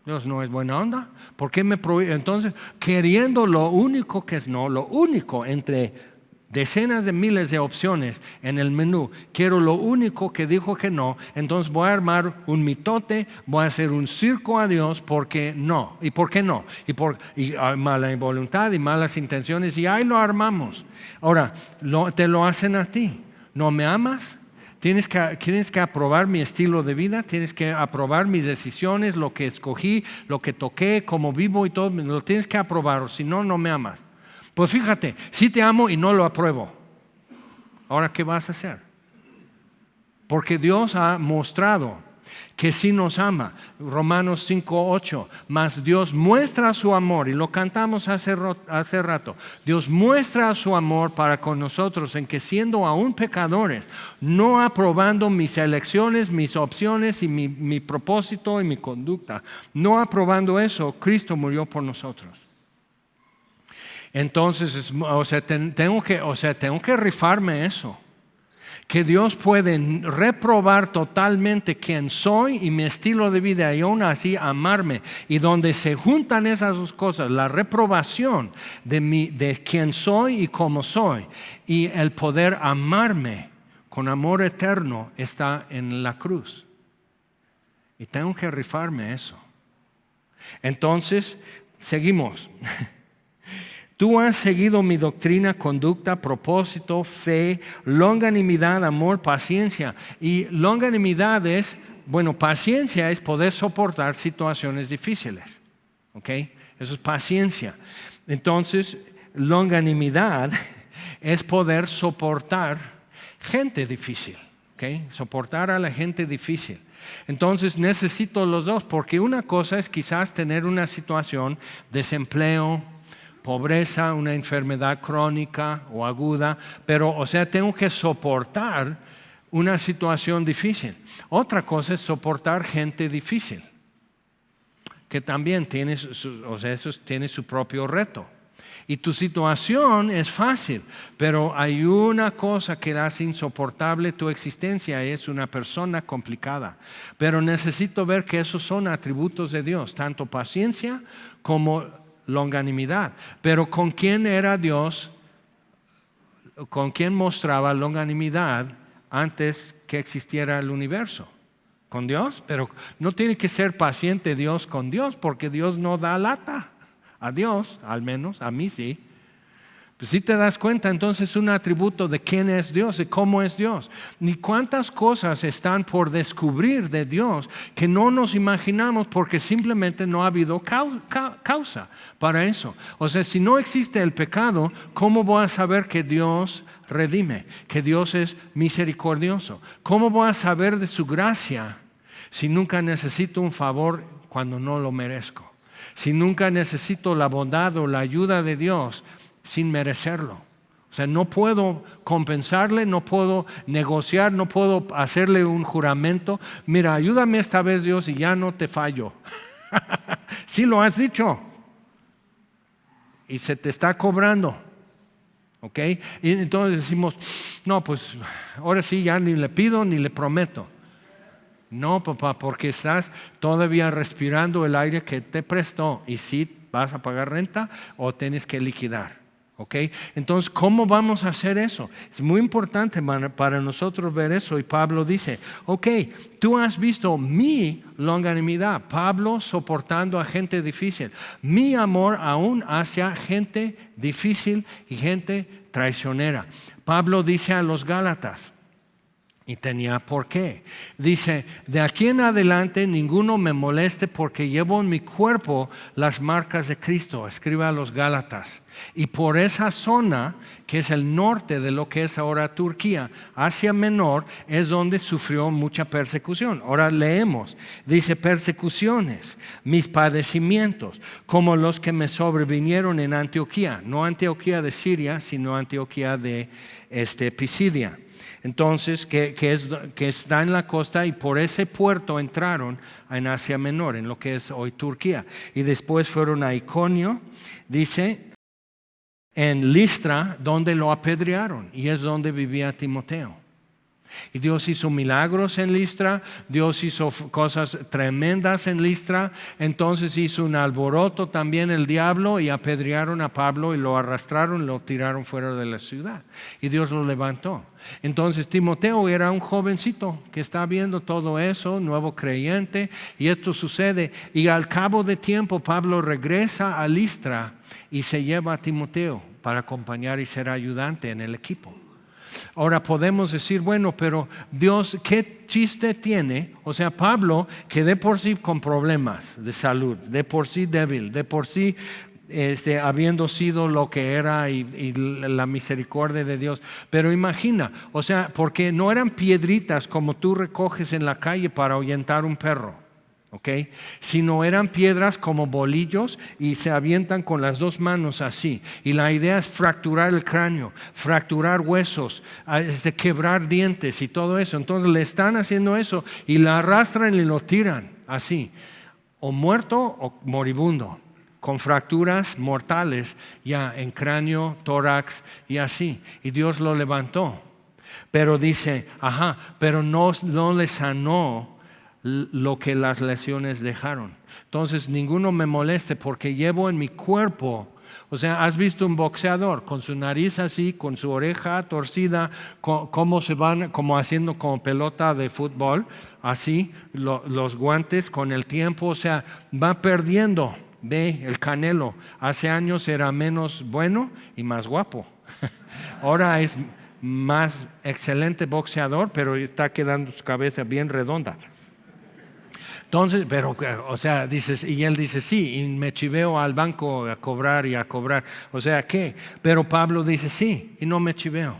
Dios no es buena onda. ¿Por qué me prohíbe? Entonces, queriendo lo único que es no, lo único entre decenas de miles de opciones en el menú, quiero lo único que dijo que no, entonces voy a armar un mitote, voy a hacer un circo a Dios porque no. ¿Y por qué no? Y mala voluntad y malas intenciones y ahí lo armamos. Ahora, te lo hacen a ti. ¿No me amas? Tienes que aprobar mi estilo de vida, tienes que aprobar mis decisiones, lo que escogí, lo que toqué, cómo vivo y todo, lo tienes que aprobar, o si no, no me amas. Pues fíjate, sí te amo y no lo apruebo. Ahora, ¿qué vas a hacer? Porque Dios ha mostrado que sí nos ama. Romanos 5:8, mas Dios muestra su amor, y lo cantamos hace rato. Dios muestra su amor para con nosotros en que siendo aún pecadores, no aprobando mis elecciones, mis opciones y mi propósito y mi conducta, no aprobando eso, Cristo murió por nosotros. Entonces, tengo que rifarme eso. Que Dios puede reprobar totalmente quién soy y mi estilo de vida y aún así amarme. Y donde se juntan esas dos cosas, la reprobación de quién soy y cómo soy, y el poder amarme con amor eterno está en la cruz. Y tengo que rifarme eso. Entonces, seguimos. Tú has seguido mi doctrina, conducta, propósito, fe, longanimidad, amor, paciencia. Y longanimidad paciencia es poder soportar situaciones difíciles. ¿Ok? Eso es paciencia. Entonces, longanimidad es poder soportar gente difícil. ¿Ok? Soportar a la gente difícil. Entonces necesito los dos, porque una cosa es quizás tener una situación, desempleo, pobreza, una enfermedad crónica o aguda, pero tengo que soportar una situación difícil. Otra cosa es soportar gente difícil, que también tiene su propio reto. Y tu situación es fácil, pero hay una cosa que hace insoportable tu existencia, y es una persona complicada. Pero necesito ver que esos son atributos de Dios, tanto paciencia como longanimidad. Pero ¿con quién era Dios? ¿Con quién mostraba longanimidad antes que existiera el universo? ¿Con Dios? Pero no tiene que ser paciente Dios con Dios, porque Dios no da lata. A Dios, al menos, a mí sí. Pues si te das cuenta, entonces es un atributo de quién es Dios, de cómo es Dios. Ni cuántas cosas están por descubrir de Dios que no nos imaginamos, porque simplemente no ha habido causa para eso. Si no existe el pecado, ¿cómo voy a saber que Dios redime, que Dios es misericordioso? ¿Cómo voy a saber de su gracia si nunca necesito un favor cuando no lo merezco? Si nunca necesito la bondad o la ayuda de Dios sin merecerlo. No puedo compensarle, no puedo negociar, no puedo hacerle un juramento. Mira, ayúdame esta vez, Dios, y ya no te fallo. Sí lo has dicho. Y se te está cobrando. ¿Ok? Y entonces decimos, no, pues ahora sí ya ni le pido ni le prometo. No, papá, porque estás todavía respirando el aire que te prestó, y si vas a pagar renta o tienes que liquidar. ¿ok? Entonces, ¿cómo vamos a hacer eso? Es muy importante para nosotros ver eso. Y Pablo dice, ok, tú has visto mi longanimidad, Pablo soportando a gente difícil, mi amor aún hacia gente difícil y gente traicionera. Pablo dice a los Gálatas, y tenía por qué. Dice, de aquí en adelante ninguno me moleste porque llevo en mi cuerpo las marcas de Cristo. Escribe a los Gálatas. Y por esa zona, que es el norte de lo que es ahora Turquía, Asia Menor, es donde sufrió mucha persecución. Ahora leemos. Dice, persecuciones, mis padecimientos, como los que me sobrevinieron en Antioquía. No Antioquía de Siria, sino Antioquía de Pisidia. Entonces, que está en la costa, y por ese puerto entraron en Asia Menor, en lo que es hoy Turquía. Y después fueron a Iconio, dice, en Listra, donde lo apedrearon, y es donde vivía Timoteo. Y Dios hizo milagros en Listra, Dios hizo cosas tremendas en Listra. Entonces hizo un alboroto también el diablo y apedrearon a Pablo y lo arrastraron, lo tiraron fuera de la ciudad. Y Dios lo levantó. Entonces Timoteo era un jovencito que está viendo todo eso, nuevo creyente, y esto sucede. Y al cabo de tiempo Pablo regresa a Listra y se lleva a Timoteo para acompañar y ser ayudante en el equipo. Ahora podemos decir, bueno, pero Dios, ¿qué chiste tiene? O sea, Pablo, que de por sí con problemas de salud, de por sí débil, de por sí habiendo sido lo que era y la misericordia de Dios. Pero imagina, o sea, porque no eran piedritas como tú recoges en la calle para ahuyentar un perro. ¿Okay? Sino eran piedras como bolillos y se avientan con las dos manos así. Y la idea es fracturar el cráneo, fracturar huesos, quebrar dientes y todo eso. Entonces le están haciendo eso y la arrastran y lo tiran así, o muerto o moribundo, con fracturas mortales ya en cráneo, tórax y así. Y Dios lo levantó. Pero dice, pero no le sanó lo que las lesiones dejaron. Entonces ninguno me moleste porque llevo en mi cuerpo. O sea, has visto un boxeador con su nariz así, con su oreja torcida, cómo se van, como haciendo como pelota de fútbol, así, los guantes con el tiempo, o sea, va perdiendo. Ve el Canelo, hace años era menos bueno y más guapo. Ahora es más excelente boxeador, pero está quedando su cabeza bien redonda. Entonces, pero, o sea, dices, y él dice, sí, y me chiveo al banco a cobrar y a cobrar. O sea, ¿qué? Pero Pablo dice, sí, y no me chiveo.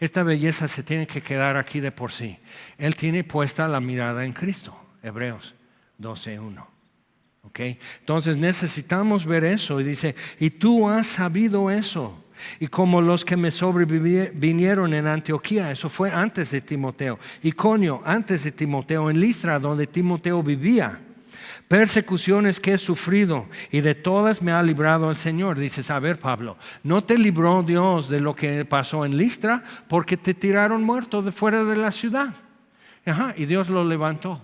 Esta belleza se tiene que quedar aquí de por sí. Él tiene puesta la mirada en Cristo. Hebreos 12:1. ¿Ok? Entonces necesitamos ver eso. Y dice, y tú has sabido eso. Y como los que me sobrevinieron en Antioquía, eso fue antes de Timoteo, Iconio, antes de Timoteo, en Listra, donde Timoteo vivía, persecuciones que he sufrido y de todas me ha librado el Señor. Dices, a ver, Pablo, ¿no te libró Dios de lo que pasó en Listra? Porque te tiraron muerto de fuera de la ciudad. Y Dios lo levantó.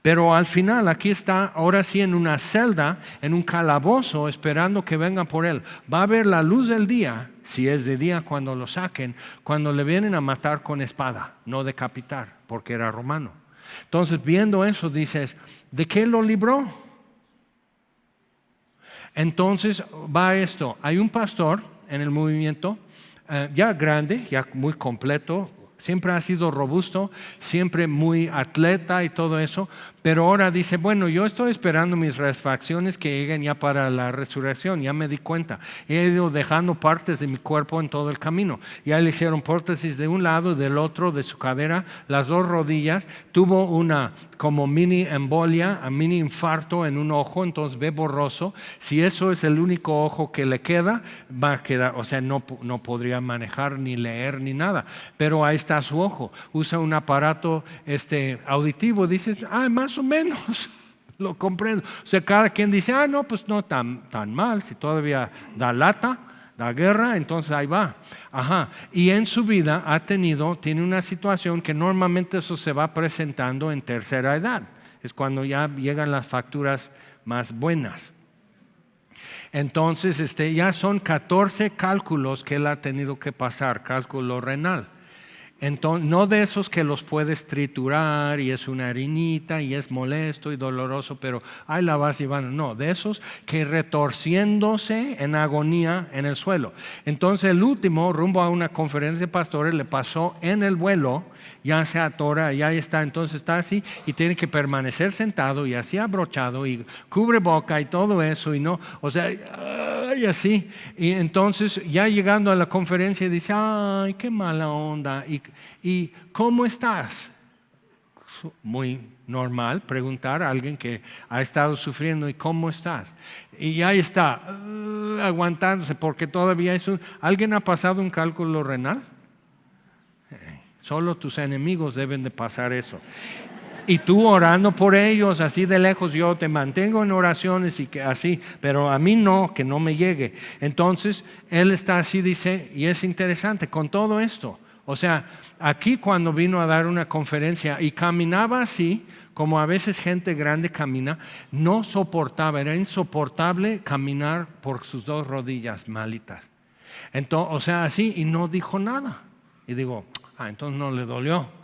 Pero al final aquí está, ahora sí, en una celda, en un calabozo, esperando que vengan por él. Va a ver la luz del día, si es de día cuando lo saquen, cuando le vienen a matar con espada, no decapitar, porque era romano. Entonces, viendo eso, dices, ¿de qué lo libró? Entonces va esto, hay un pastor en el movimiento, ya grande, ya muy completo, siempre ha sido robusto, siempre muy atleta y todo eso, pero ahora dice, bueno, yo estoy esperando mis refacciones que lleguen ya para la resurrección, ya me di cuenta, he ido dejando partes de mi cuerpo en todo el camino, ya le hicieron prótesis de un lado y del otro de su cadera, las dos rodillas, tuvo una como mini embolia, un mini infarto en un ojo, entonces ve borroso, si eso es el único ojo que le queda, va a quedar, o sea, no podría manejar ni leer ni nada, pero ahí está su ojo, usa un aparato auditivo, dices, más o menos, lo comprendo. O sea, cada quien dice, no, pues no tan mal, si todavía da lata, da guerra, entonces ahí va. Y en su vida tiene una situación que normalmente eso se va presentando en tercera edad, es cuando ya llegan las facturas más buenas. Entonces ya son 14 cálculos que él ha tenido que pasar, cálculo renal. Entonces, no de esos que los puedes triturar y es una harinita y es molesto y doloroso, pero ahí la vas llevando. No, de esos que retorciéndose en agonía en el suelo. Entonces el último, rumbo a una conferencia de pastores, le pasó en el vuelo, ya se atora, ya está, entonces está así y tiene que permanecer sentado y así abrochado y cubre boca y todo eso y no, o sea, y así. Y entonces ya llegando a la conferencia dice, ay, qué mala onda. ¿Y cómo estás? Muy normal preguntar a alguien que ha estado sufriendo, ¿y cómo estás? Y ahí está, aguantándose, porque todavía ¿alguien ha pasado un cálculo renal? Solo tus enemigos deben de pasar eso. Y tú orando por ellos, así de lejos, yo te mantengo en oraciones y que así, pero a mí no, que no me llegue. Entonces, él está así, dice, y es interesante, con todo esto. O sea, aquí cuando vino a dar una conferencia y caminaba así, como a veces gente grande camina, no soportaba, era insoportable caminar por sus dos rodillas malitas. Entonces, o sea, así, y no dijo nada. Y digo, entonces no le dolió.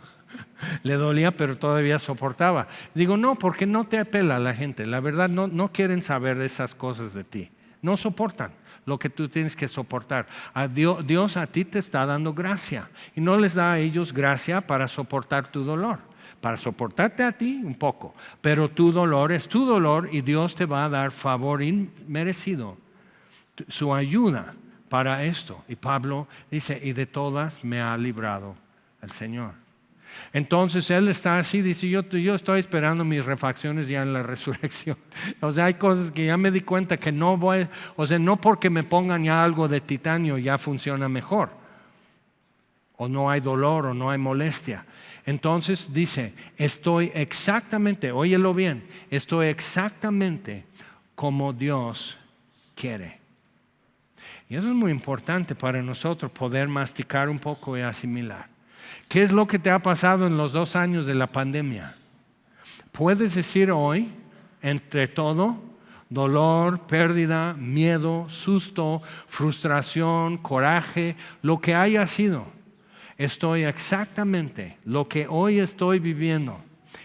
Le dolía, pero todavía soportaba. Digo, no, porque no te apela la gente. La verdad, no quieren saber esas cosas de ti. No soportan lo que tú tienes que soportar. Dios a ti te está dando gracia. Y no les da a ellos gracia para soportar tu dolor. Para soportarte a ti un poco. Pero tu dolor es tu dolor y Dios te va a dar favor inmerecido. Su ayuda para esto. Y Pablo dice, y de todas me ha librado el Señor. Entonces él está así, dice, yo estoy esperando mis refacciones ya en la resurrección. O sea, hay cosas que ya me di cuenta que no voy, o sea, no porque me pongan ya algo de titanio ya funciona mejor. O no hay dolor o no hay molestia. Entonces dice, estoy exactamente, óyelo bien, estoy exactamente como Dios quiere. Y eso es muy importante para nosotros poder masticar un poco y asimilar. ¿Qué es lo que te ha pasado en los 2 años de la pandemia? Puedes decir hoy, entre todo, dolor, pérdida, miedo, susto, frustración, coraje, lo que haya sido. Estoy exactamente, lo que hoy estoy viviendo,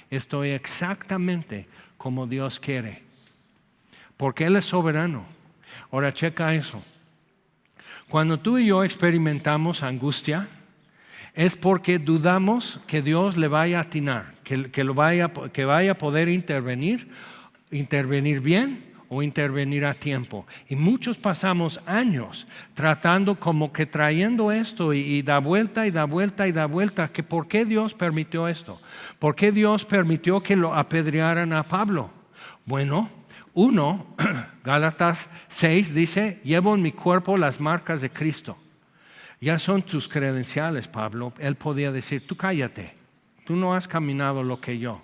estoy exactamente como Dios quiere. Porque Él es soberano. Ahora checa eso. Cuando tú y yo experimentamos angustia, es porque dudamos que Dios le vaya a atinar, que vaya a poder intervenir bien o intervenir a tiempo. Y muchos pasamos años tratando como que trayendo esto y da vuelta y da vuelta y da vuelta, que ¿por qué Dios permitió esto? ¿Por qué Dios permitió que lo apedrearan a Pablo? Bueno, Gálatas 6 dice, llevo en mi cuerpo las marcas de Cristo. Ya son tus credenciales, Pablo. Él podía decir, tú cállate, tú no has caminado lo que yo.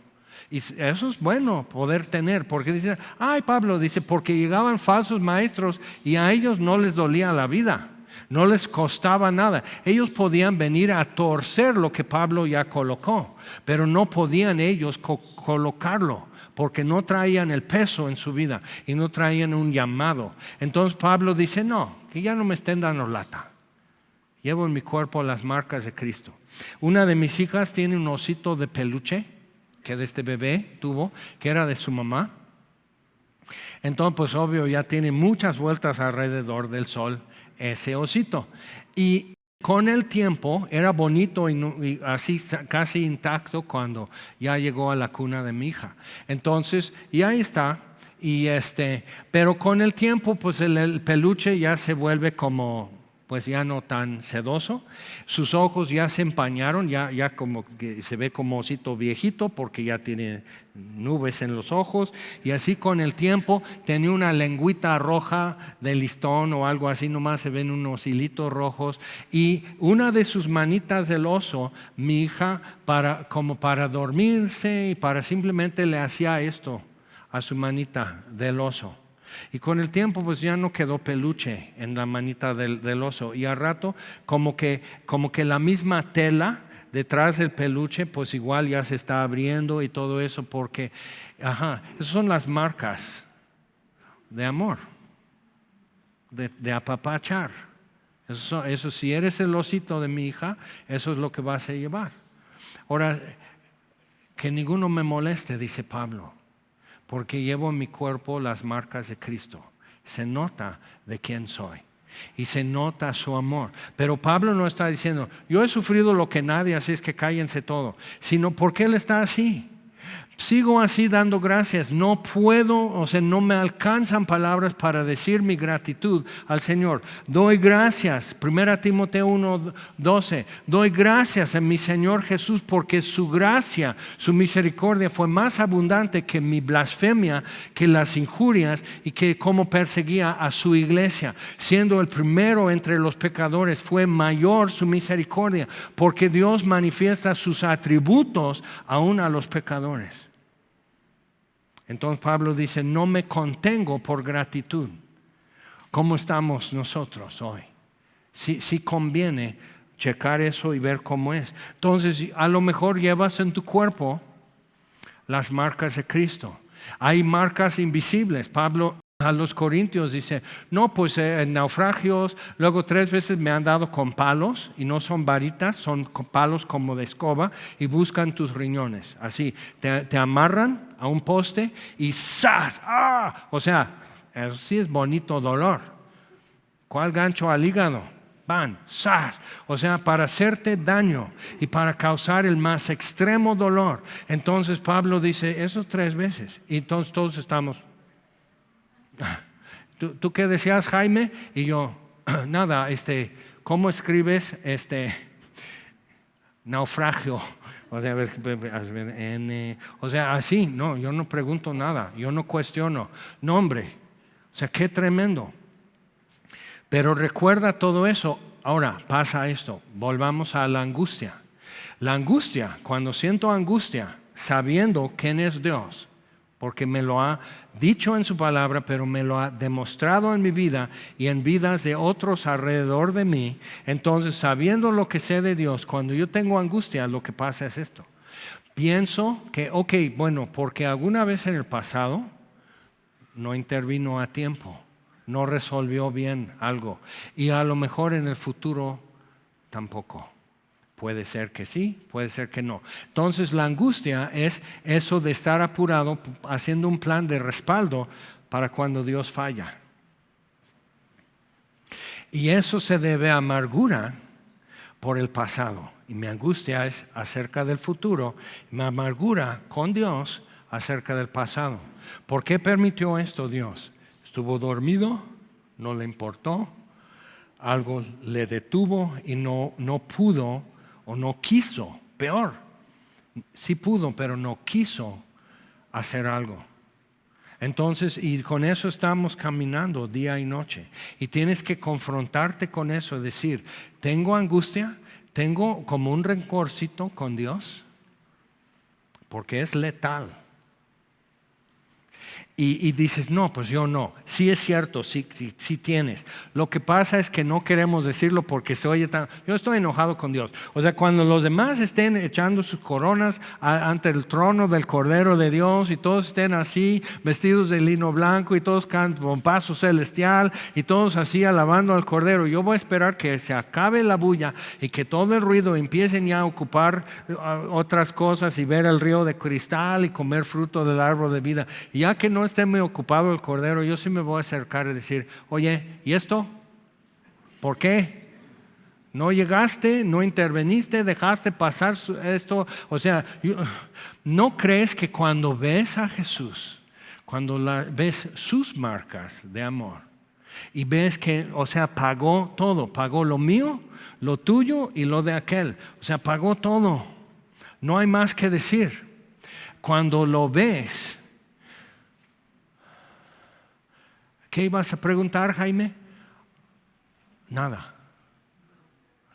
Y eso es bueno poder tener, porque dice, Pablo dice, porque llegaban falsos maestros y a ellos no les dolía la vida, no les costaba nada. Ellos podían venir a torcer lo que Pablo ya colocó, pero no podían ellos colocarlo, porque no traían el peso en su vida y no traían un llamado. Entonces Pablo dice, no, que ya no me estén dando lata. Llevo en mi cuerpo las marcas de Cristo. Una de mis hijas tiene un osito de peluche que desde bebé tuvo, que era de su mamá. Entonces, pues obvio, ya tiene muchas vueltas alrededor del sol ese osito. Y con el tiempo era bonito y así casi intacto cuando ya llegó a la cuna de mi hija. Entonces, y ahí está. Pero con el tiempo, pues el peluche ya se vuelve como, pues ya no tan sedoso, sus ojos ya se empañaron, ya como que se ve como osito viejito porque ya tiene nubes en los ojos, y así con el tiempo tenía una lengüita roja de listón o algo así, nomás se ven unos hilitos rojos, y una de sus manitas del oso, mi hija, como para dormirse y para simplemente le hacía esto a su manita del oso. Y con el tiempo pues ya no quedó peluche en la manita del oso, y al rato como que la misma tela detrás del peluche pues igual ya se está abriendo y todo eso, porque esas son las marcas de amor. de apapachar. Eso, si eres el osito de mi hija, eso es lo que vas a llevar. Ahora, que ninguno me moleste, dice Pablo, porque llevo en mi cuerpo las marcas de Cristo. Se nota de quién soy y se nota su amor. Pero Pablo no está diciendo, yo he sufrido lo que nadie, así es que cállense todo, sino porque él está así. Sigo así dando gracias. No puedo, o sea, no me alcanzan palabras para decir mi gratitud al Señor. Doy gracias, 1 Timoteo 1:12. Doy gracias a mi Señor Jesús porque su gracia, su misericordia fue más abundante que mi blasfemia, que las injurias y que cómo perseguía a su iglesia. Siendo el primero entre los pecadores, fue mayor su misericordia porque Dios manifiesta sus atributos aún a los pecadores. Entonces Pablo dice, no me contengo por gratitud. ¿Cómo estamos nosotros hoy? Sí conviene checar eso y ver cómo es. Entonces a lo mejor llevas en tu cuerpo las marcas de Cristo. Hay marcas invisibles. Pablo a los Corintios dice, no, pues en naufragios, luego 3 veces me han dado con palos, y no son varitas, son palos como de escoba, y buscan tus riñones. Así, te amarran a un poste y ¡zas! ¡Ah! O sea, eso sí es bonito dolor. ¿Cuál gancho al hígado? Van, ¡zas! O sea, para hacerte daño y para causar el más extremo dolor. Entonces Pablo dice, esos 3 veces, y entonces todos estamos... ¿Tú qué decías, Jaime? Y yo, nada, ¿cómo escribes naufragio? O sea, o sea, así, no, yo no pregunto nada, yo no cuestiono. No, hombre, o sea, qué tremendo. Pero recuerda todo eso. Ahora pasa esto, volvamos a la angustia. La angustia, cuando siento angustia, sabiendo quién es Dios, porque me lo ha dicho en su palabra, pero me lo ha demostrado en mi vida y en vidas de otros alrededor de mí. Entonces, sabiendo lo que sé de Dios, cuando yo tengo angustia, lo que pasa es esto. Pienso que, bueno, porque alguna vez en el pasado no intervino a tiempo, no resolvió bien algo, y a lo mejor en el futuro tampoco. Puede ser que sí, puede ser que no. Entonces la angustia es eso de estar apurado, haciendo un plan de respaldo para cuando Dios falla. Y eso se debe a amargura por el pasado. Y mi angustia es acerca del futuro, mi amargura con Dios acerca del pasado. ¿Por qué permitió esto Dios? ¿Estuvo dormido? ¿No le importó? ¿Algo le detuvo y no pudo o no quiso? Peor, sí pudo, pero no quiso hacer algo. Entonces, y con eso estamos caminando día y noche. Y tienes que confrontarte con eso, decir, tengo angustia, tengo como un rencorcito con Dios, porque es letal. Y dices, no, pues yo no. Sí es cierto, sí tienes. Lo que pasa es que no queremos decirlo porque se oye tan... Yo estoy enojado con Dios. O sea, cuando los demás estén echando sus coronas ante el trono del Cordero de Dios y todos estén así, vestidos de lino blanco y todos cantan con paso celestial y todos así alabando al Cordero, yo voy a esperar que se acabe la bulla y que todo el ruido empiecen ya a ocupar otras cosas y ver el río de cristal y comer fruto del árbol de vida. Y ya que no esté muy ocupado el Cordero, yo sí me voy a acercar y decir, oye, ¿y esto? ¿Por qué? ¿No llegaste? ¿No interveniste? ¿Dejaste pasar esto? O sea, ¿no crees que cuando ves a Jesús, cuando ves sus marcas de amor y ves que, o sea, pagó todo, pagó lo mío, lo tuyo y lo de aquel, o sea, pagó todo, no hay más que decir. Cuando lo ves, ¿qué ibas a preguntar, Jaime? Nada.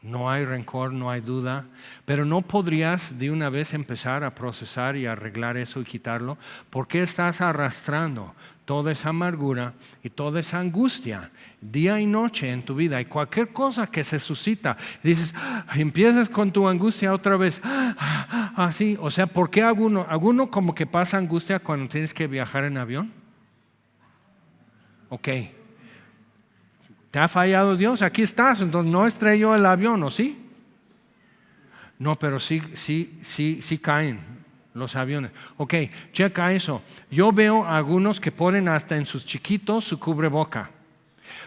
No hay rencor, no hay duda. Pero no podrías de una vez empezar a procesar y arreglar eso y quitarlo. ¿Por qué estás arrastrando toda esa amargura y toda esa angustia día y noche en tu vida? Y cualquier cosa que se suscita, dices, empiezas con tu angustia otra vez. Así, o sea, ¿por qué alguno como que pasa angustia cuando tienes que viajar en avión? Ok, ¿Te ha fallado Dios? Aquí estás, entonces no estrelló el avión, ¿o sí? No, pero sí caen los aviones. Ok, checa eso. Yo veo algunos que ponen hasta en sus chiquitos su cubreboca,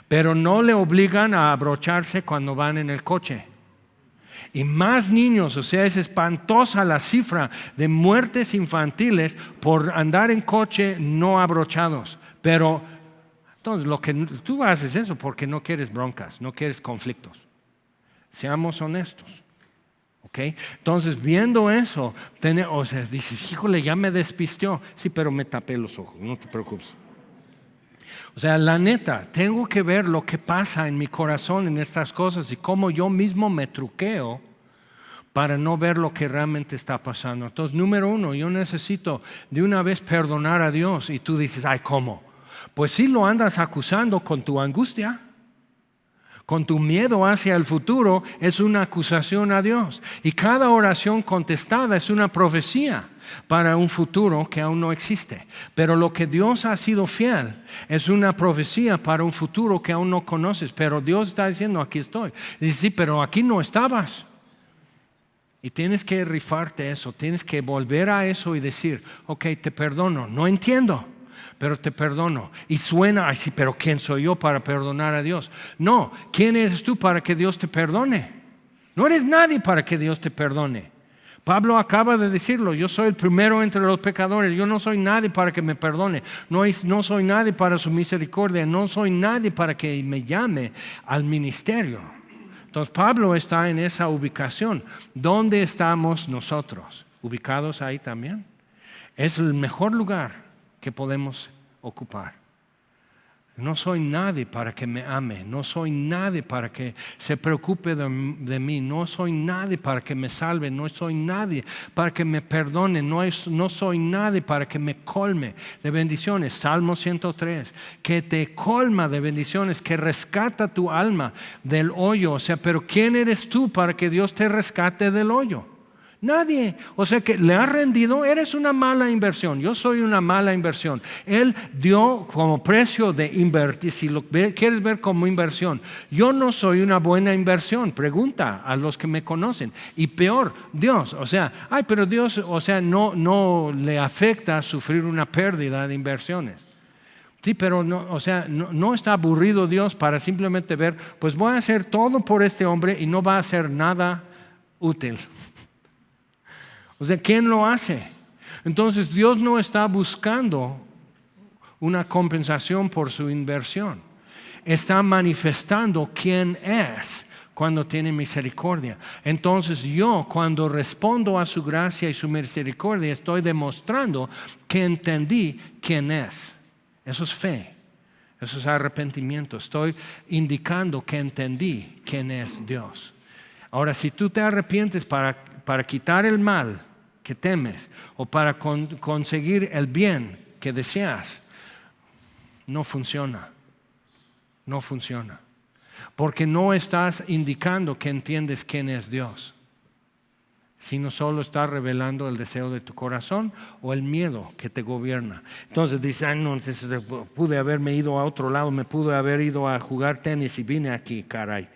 pero no le obligan a abrocharse cuando van en el coche. Y más niños, o sea, es espantosa la cifra de muertes infantiles por andar en coche no abrochados. Pero entonces lo que tú haces eso porque no quieres broncas, no quieres conflictos. Seamos honestos. ¿Okay? Entonces, viendo eso, o sea, dices, híjole, ya me despistió. Sí, pero me tapé los ojos, no te preocupes. O sea, la neta, tengo que ver lo que pasa en mi corazón en estas cosas y cómo yo mismo me truqueo para no ver lo que realmente está pasando. Entonces, número uno, yo necesito de una vez perdonar a Dios. Y tú dices, ay, ¿cómo? Pues si lo andas acusando con tu angustia, con tu miedo hacia el futuro, es una acusación a Dios. Y cada oración contestada es una profecía para un futuro que aún no existe. Pero lo que Dios ha sido fiel es una profecía para un futuro que aún no conoces. Pero Dios está diciendo, aquí estoy. Dice, sí, pero aquí no estabas. Y tienes que rifarte eso, tienes que volver a eso y decir, ok, te perdono, no entiendo, pero te perdono. Y suena, ay sí, pero ¿quién soy yo para perdonar a Dios? No, ¿quién eres tú para que Dios te perdone? No eres nadie para que Dios te perdone. Pablo acaba de decirlo, yo soy el primero entre los pecadores, yo no soy nadie para que me perdone, no soy nadie para su misericordia, no soy nadie para que me llame al ministerio. Entonces Pablo está en esa ubicación. ¿Dónde estamos nosotros? ¿Ubicados ahí también? Es el mejor lugar que podemos ocupar. No soy nadie para que me ame, no soy nadie para que se preocupe de mí, no soy nadie para que me salve, no soy nadie para que me perdone, no soy nadie para que me colme de bendiciones. Salmo 103, que te colma de bendiciones, que rescata tu alma del hoyo. O sea, pero ¿quién eres tú para que Dios te rescate del hoyo? Nadie. O sea que le has rendido, eres una mala inversión. Yo soy una mala inversión. Él dio como precio de invertir, si lo quieres ver como inversión. Yo no soy una buena inversión. Pregunta a los que me conocen. Y peor, Dios. O sea, ay, pero Dios, o sea, no le afecta sufrir una pérdida de inversiones. Sí, pero no, o sea, no está aburrido Dios para simplemente ver, pues voy a hacer todo por este hombre y no va a hacer nada útil. O sea, ¿quién lo hace? Entonces Dios no está buscando una compensación por su inversión. Está manifestando quién es cuando tiene misericordia. Entonces yo, cuando respondo a su gracia y su misericordia, estoy demostrando que entendí quién es. Eso es fe. Eso es arrepentimiento. Estoy indicando que entendí quién es Dios. Ahora, si tú te arrepientes para quitar el mal que temes o para conseguir el bien que deseas, no funciona. No funciona. Porque no estás indicando que entiendes quién es Dios, sino solo estás revelando el deseo de tu corazón o el miedo que te gobierna. Entonces dices, no, entonces pude haberme ido a otro lado, me pude haber ido a jugar tenis y vine aquí, caray.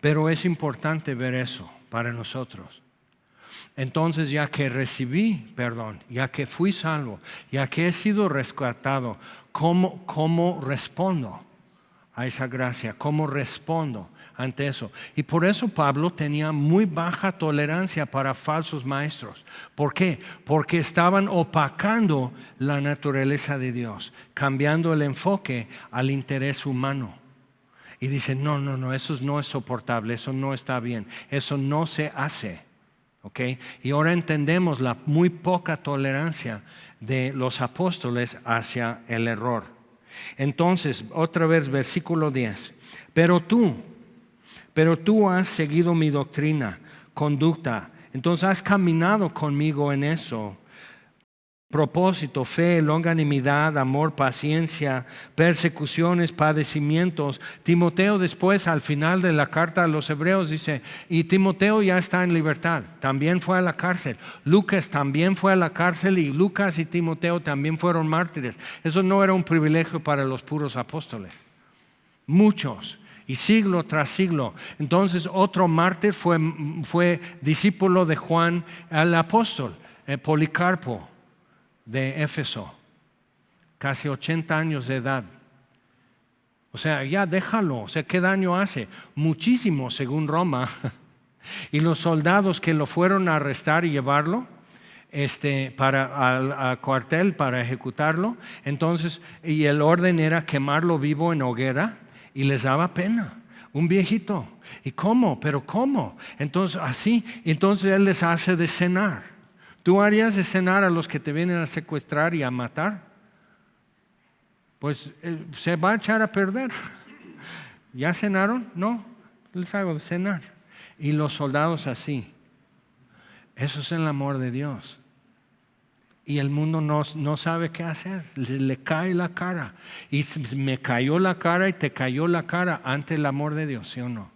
Pero es importante ver eso para nosotros. Entonces, ya que recibí perdón, ya que fui salvo, ya que he sido rescatado, ¿cómo respondo a esa gracia? ¿Cómo respondo ante eso? Y por eso Pablo tenía muy baja tolerancia para falsos maestros. ¿Por qué? Porque estaban opacando la naturaleza de Dios, cambiando el enfoque al interés humano. Y dicen, no, eso no es soportable, eso no está bien, eso no se hace. ¿Okay? Y ahora entendemos la muy poca tolerancia de los apóstoles hacia el error. Entonces, otra vez, versículo 10. Pero tú has seguido mi doctrina, conducta. Entonces has caminado conmigo en eso. propósito, fe, longanimidad, amor, paciencia, persecuciones, padecimientos. Timoteo después, al final de la carta a los hebreos, dice, y Timoteo ya está en libertad, también fue a la cárcel. Lucas también fue a la cárcel y Lucas y Timoteo también fueron mártires. Eso no era un privilegio para los puros apóstoles. Muchos. Y siglo tras siglo. Entonces otro mártir fue discípulo de Juan el apóstol, Policarpo, de Éfeso, casi 80 años de edad. O sea, ya déjalo. O sea, ¿qué daño hace? Muchísimo, según Roma. Y los soldados que lo fueron a arrestar y llevarlo al cuartel para ejecutarlo, entonces, y el orden era quemarlo vivo en hoguera, y les daba pena. Un viejito. ¿Y cómo? ¿Pero cómo? Entonces, así. Entonces él les hace de cenar. ¿Tú harías de cenar a los que te vienen a secuestrar y a matar? Pues se va a echar a perder. ¿Ya cenaron? No, les hago de cenar. Y los soldados así. Eso es el amor de Dios. Y el mundo no sabe qué hacer. Le cae la cara. Y me cayó la cara y te cayó la cara ante el amor de Dios, ¿sí o no?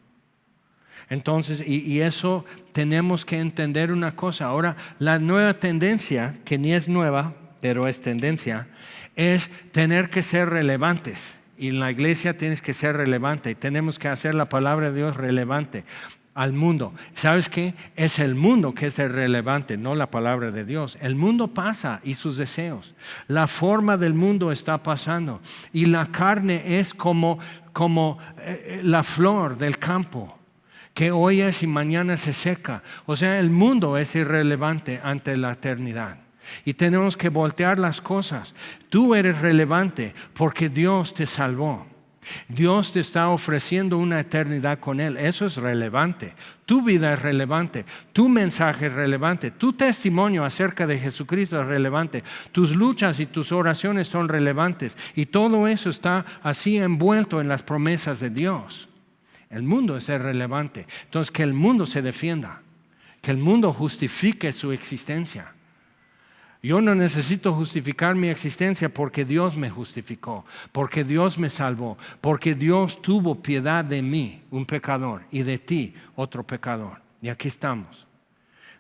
Entonces, y eso tenemos que entender una cosa. Ahora, la nueva tendencia, que ni es nueva, pero es tendencia, es tener que ser relevantes. Y en la iglesia tienes que ser relevante y tenemos que hacer la palabra de Dios relevante al mundo. ¿Sabes qué? Es el mundo que es el relevante, no la palabra de Dios. El mundo pasa y sus deseos. La forma del mundo está pasando y la carne es como la flor del campo, que hoy es y mañana se seca. O sea, el mundo es irrelevante ante la eternidad. Y tenemos que voltear las cosas. Tú eres relevante porque Dios te salvó. Dios te está ofreciendo una eternidad con Él. Eso es relevante. Tu vida es relevante. Tu mensaje es relevante. Tu testimonio acerca de Jesucristo es relevante. Tus luchas y tus oraciones son relevantes. Y todo eso está así envuelto en las promesas de Dios. El mundo es irrelevante. Entonces, que el mundo se defienda. Que el mundo justifique su existencia. Yo no necesito justificar mi existencia porque Dios me justificó, porque Dios me salvó, porque Dios tuvo piedad de mí, un pecador, y de ti, otro pecador. Y aquí estamos.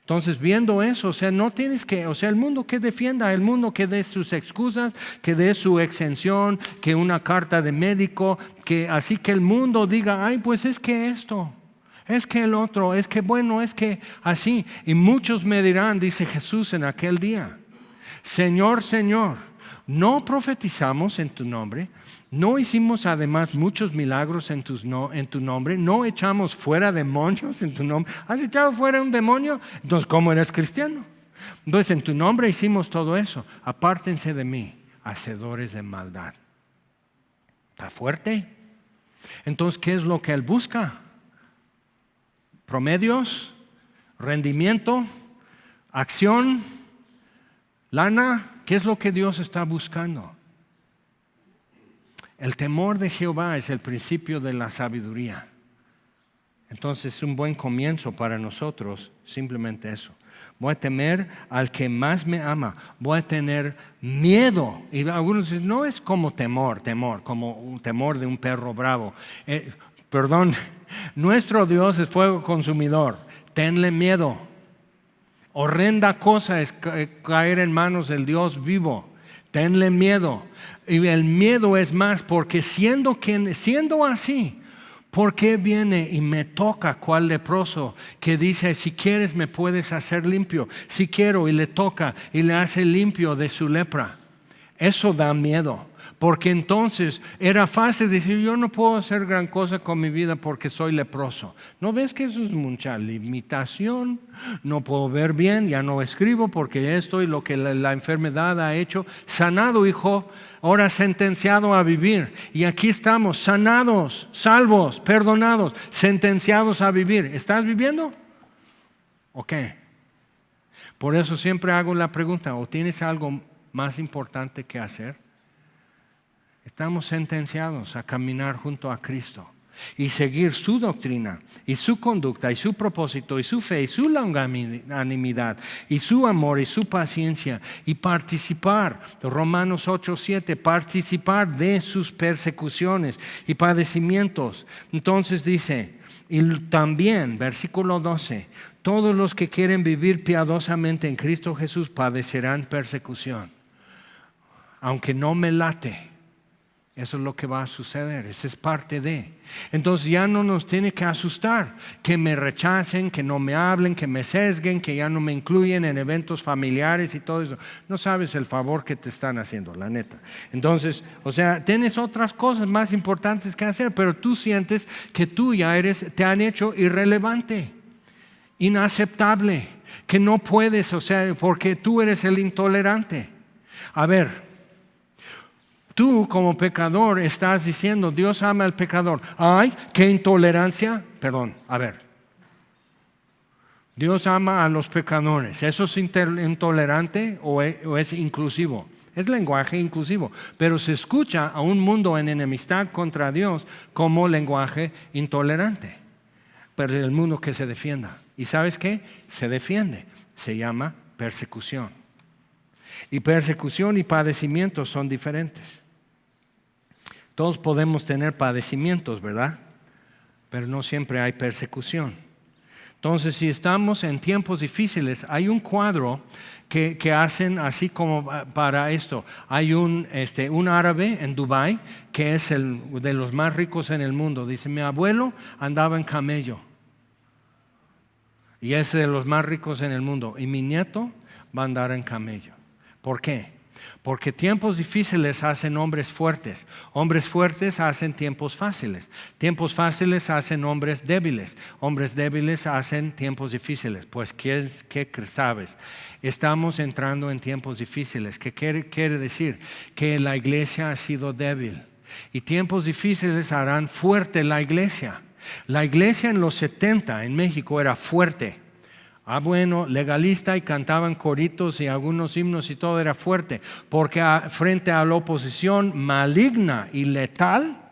Entonces, viendo eso, o sea, no tienes que, o sea, el mundo que defienda, el mundo que dé sus excusas, que dé su exención, que una carta de médico, que así que el mundo diga, ay, pues es que esto. Es que el otro, es que bueno, es que así. Y muchos me dirán, dice Jesús en aquel día, Señor, Señor, no profetizamos en tu nombre, no hicimos además muchos milagros en tu nombre, no echamos fuera demonios en tu nombre. ¿Has echado fuera un demonio? Entonces, ¿cómo eres cristiano? Entonces, en tu nombre hicimos todo eso. Apártense de mí, hacedores de maldad. ¿Está fuerte? Entonces, ¿qué es lo que Él busca? Promedios, rendimiento, acción, lana. ¿Qué es lo que Dios está buscando? El temor de Jehová es el principio de la sabiduría. Entonces es un buen comienzo para nosotros, simplemente eso. Voy a temer al que más me ama. Voy a tener miedo. Y algunos dicen, no es como temor, como un temor de un perro bravo. Perdón, nuestro Dios es fuego consumidor. Tenle miedo. Horrenda cosa es caer en manos del Dios vivo. Tenle miedo. Y el miedo es más porque siendo así, ¿por qué viene y me toca cual leproso que dice, si quieres me puedes hacer limpio? Si quiero, y le toca y le hace limpio de su lepra. Eso da miedo. Porque entonces era fácil decir, yo no puedo hacer gran cosa con mi vida porque soy leproso. ¿No ves que eso es mucha limitación? No puedo ver bien, ya no escribo porque esto y lo que la enfermedad ha hecho. Sanado, hijo, ahora sentenciado a vivir. Y aquí estamos, sanados, salvos, perdonados, sentenciados a vivir. ¿Estás viviendo? ¿O qué? Por eso siempre hago la pregunta, ¿o tienes algo más importante que hacer? Estamos sentenciados a caminar junto a Cristo. y seguir su doctrina y su conducta y su propósito y su fe y su longanimidad y su amor y su paciencia y participar, Romanos 8:7, participar de sus persecuciones y padecimientos. Entonces dice, y también, versículo 12, todos los que quieren vivir piadosamente en Cristo Jesús padecerán persecución. Aunque no me late, eso es lo que va a suceder, eso es parte de. Entonces ya no nos tiene que asustar que me rechacen, que no me hablen, que me sesguen, que ya no me incluyen en eventos familiares y todo eso. No sabes el favor que te están haciendo, la neta. Entonces, o sea, tienes otras cosas más importantes que hacer, pero tú sientes que tú ya te han hecho irrelevante, inaceptable, que no puedes, o sea, porque tú eres el intolerante. A ver, tú como pecador estás diciendo, Dios ama al pecador. ¡Ay, qué intolerancia! Perdón, a ver. Dios ama a los pecadores. ¿Eso es intolerante o es inclusivo? Es lenguaje inclusivo, pero se escucha a un mundo en enemistad contra Dios como lenguaje intolerante. Pero el mundo que se defienda. ¿Y sabes qué? Se defiende. Se llama persecución. Y persecución y padecimiento son diferentes. Todos podemos tener padecimientos, ¿verdad? Pero no siempre hay persecución. Entonces, si estamos en tiempos difíciles, hay un cuadro que hacen así como para esto. Hay un árabe en Dubái que es de los más ricos en el mundo. Dice, mi abuelo andaba en camello y es de los más ricos en el mundo. Y mi nieto va a andar en camello. ¿Por qué? Porque tiempos difíciles hacen hombres fuertes. Hombres fuertes hacen tiempos fáciles. Tiempos fáciles hacen hombres débiles. Hombres débiles hacen tiempos difíciles. Pues, ¿qué sabes? Estamos entrando en tiempos difíciles. ¿Qué quiere decir? Que la iglesia ha sido débil. Y tiempos difíciles harán fuerte la iglesia. La iglesia en los 70 en México era fuerte. Bueno, legalista y cantaban coritos y algunos himnos y todo era fuerte, porque frente a la oposición maligna y letal,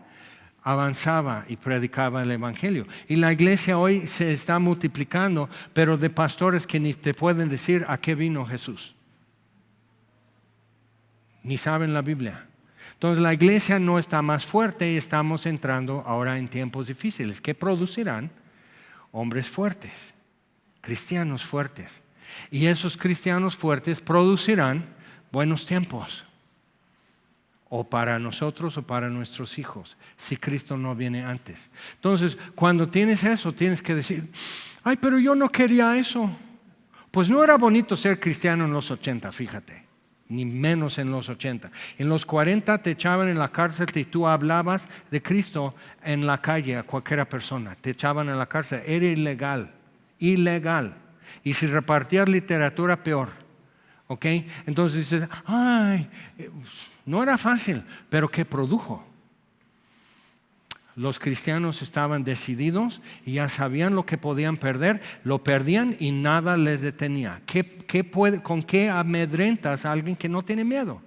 avanzaba y predicaba el evangelio. Y la iglesia hoy se está multiplicando, pero de pastores que ni te pueden decir a qué vino Jesús. Ni saben la Biblia. Entonces la iglesia no está más fuerte y estamos entrando ahora en tiempos difíciles que producirán hombres fuertes. Cristianos fuertes. Y esos cristianos fuertes producirán buenos tiempos. O para nosotros o para nuestros hijos, si Cristo no viene antes. Entonces, cuando tienes eso, tienes que decir, ay, pero yo no quería eso. Pues no era bonito ser cristiano en los 80, fíjate. Ni menos en los 80. En los 40 te echaban en la cárcel y tú hablabas de Cristo en la calle a cualquier persona. Te echaban en la cárcel. Era ilegal. Y si repartías literatura, peor. ¿Ok? Entonces dices, ay, no era fácil, pero ¿qué produjo? Los cristianos estaban decididos y ya sabían lo que podían perder, lo perdían y nada les detenía. ¿Con qué amedrentas a alguien que no tiene miedo?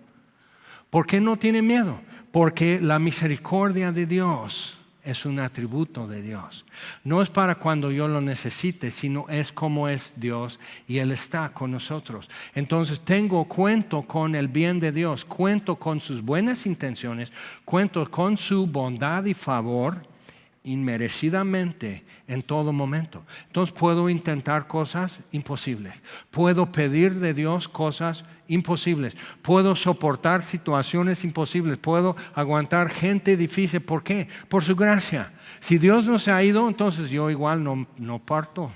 ¿Por qué no tiene miedo? Porque la misericordia de Dios es un atributo de Dios. No es para cuando yo lo necesite, sino es como es Dios y Él está con nosotros. Entonces cuento con el bien de Dios, cuento con sus buenas intenciones, cuento con su bondad y favor inmerecidamente en todo momento. Entonces puedo intentar cosas imposibles, puedo pedir de Dios cosas imposibles, puedo soportar situaciones imposibles, puedo aguantar gente difícil. ¿Por qué? Por su gracia. Si Dios no se ha ido, entonces yo igual no parto.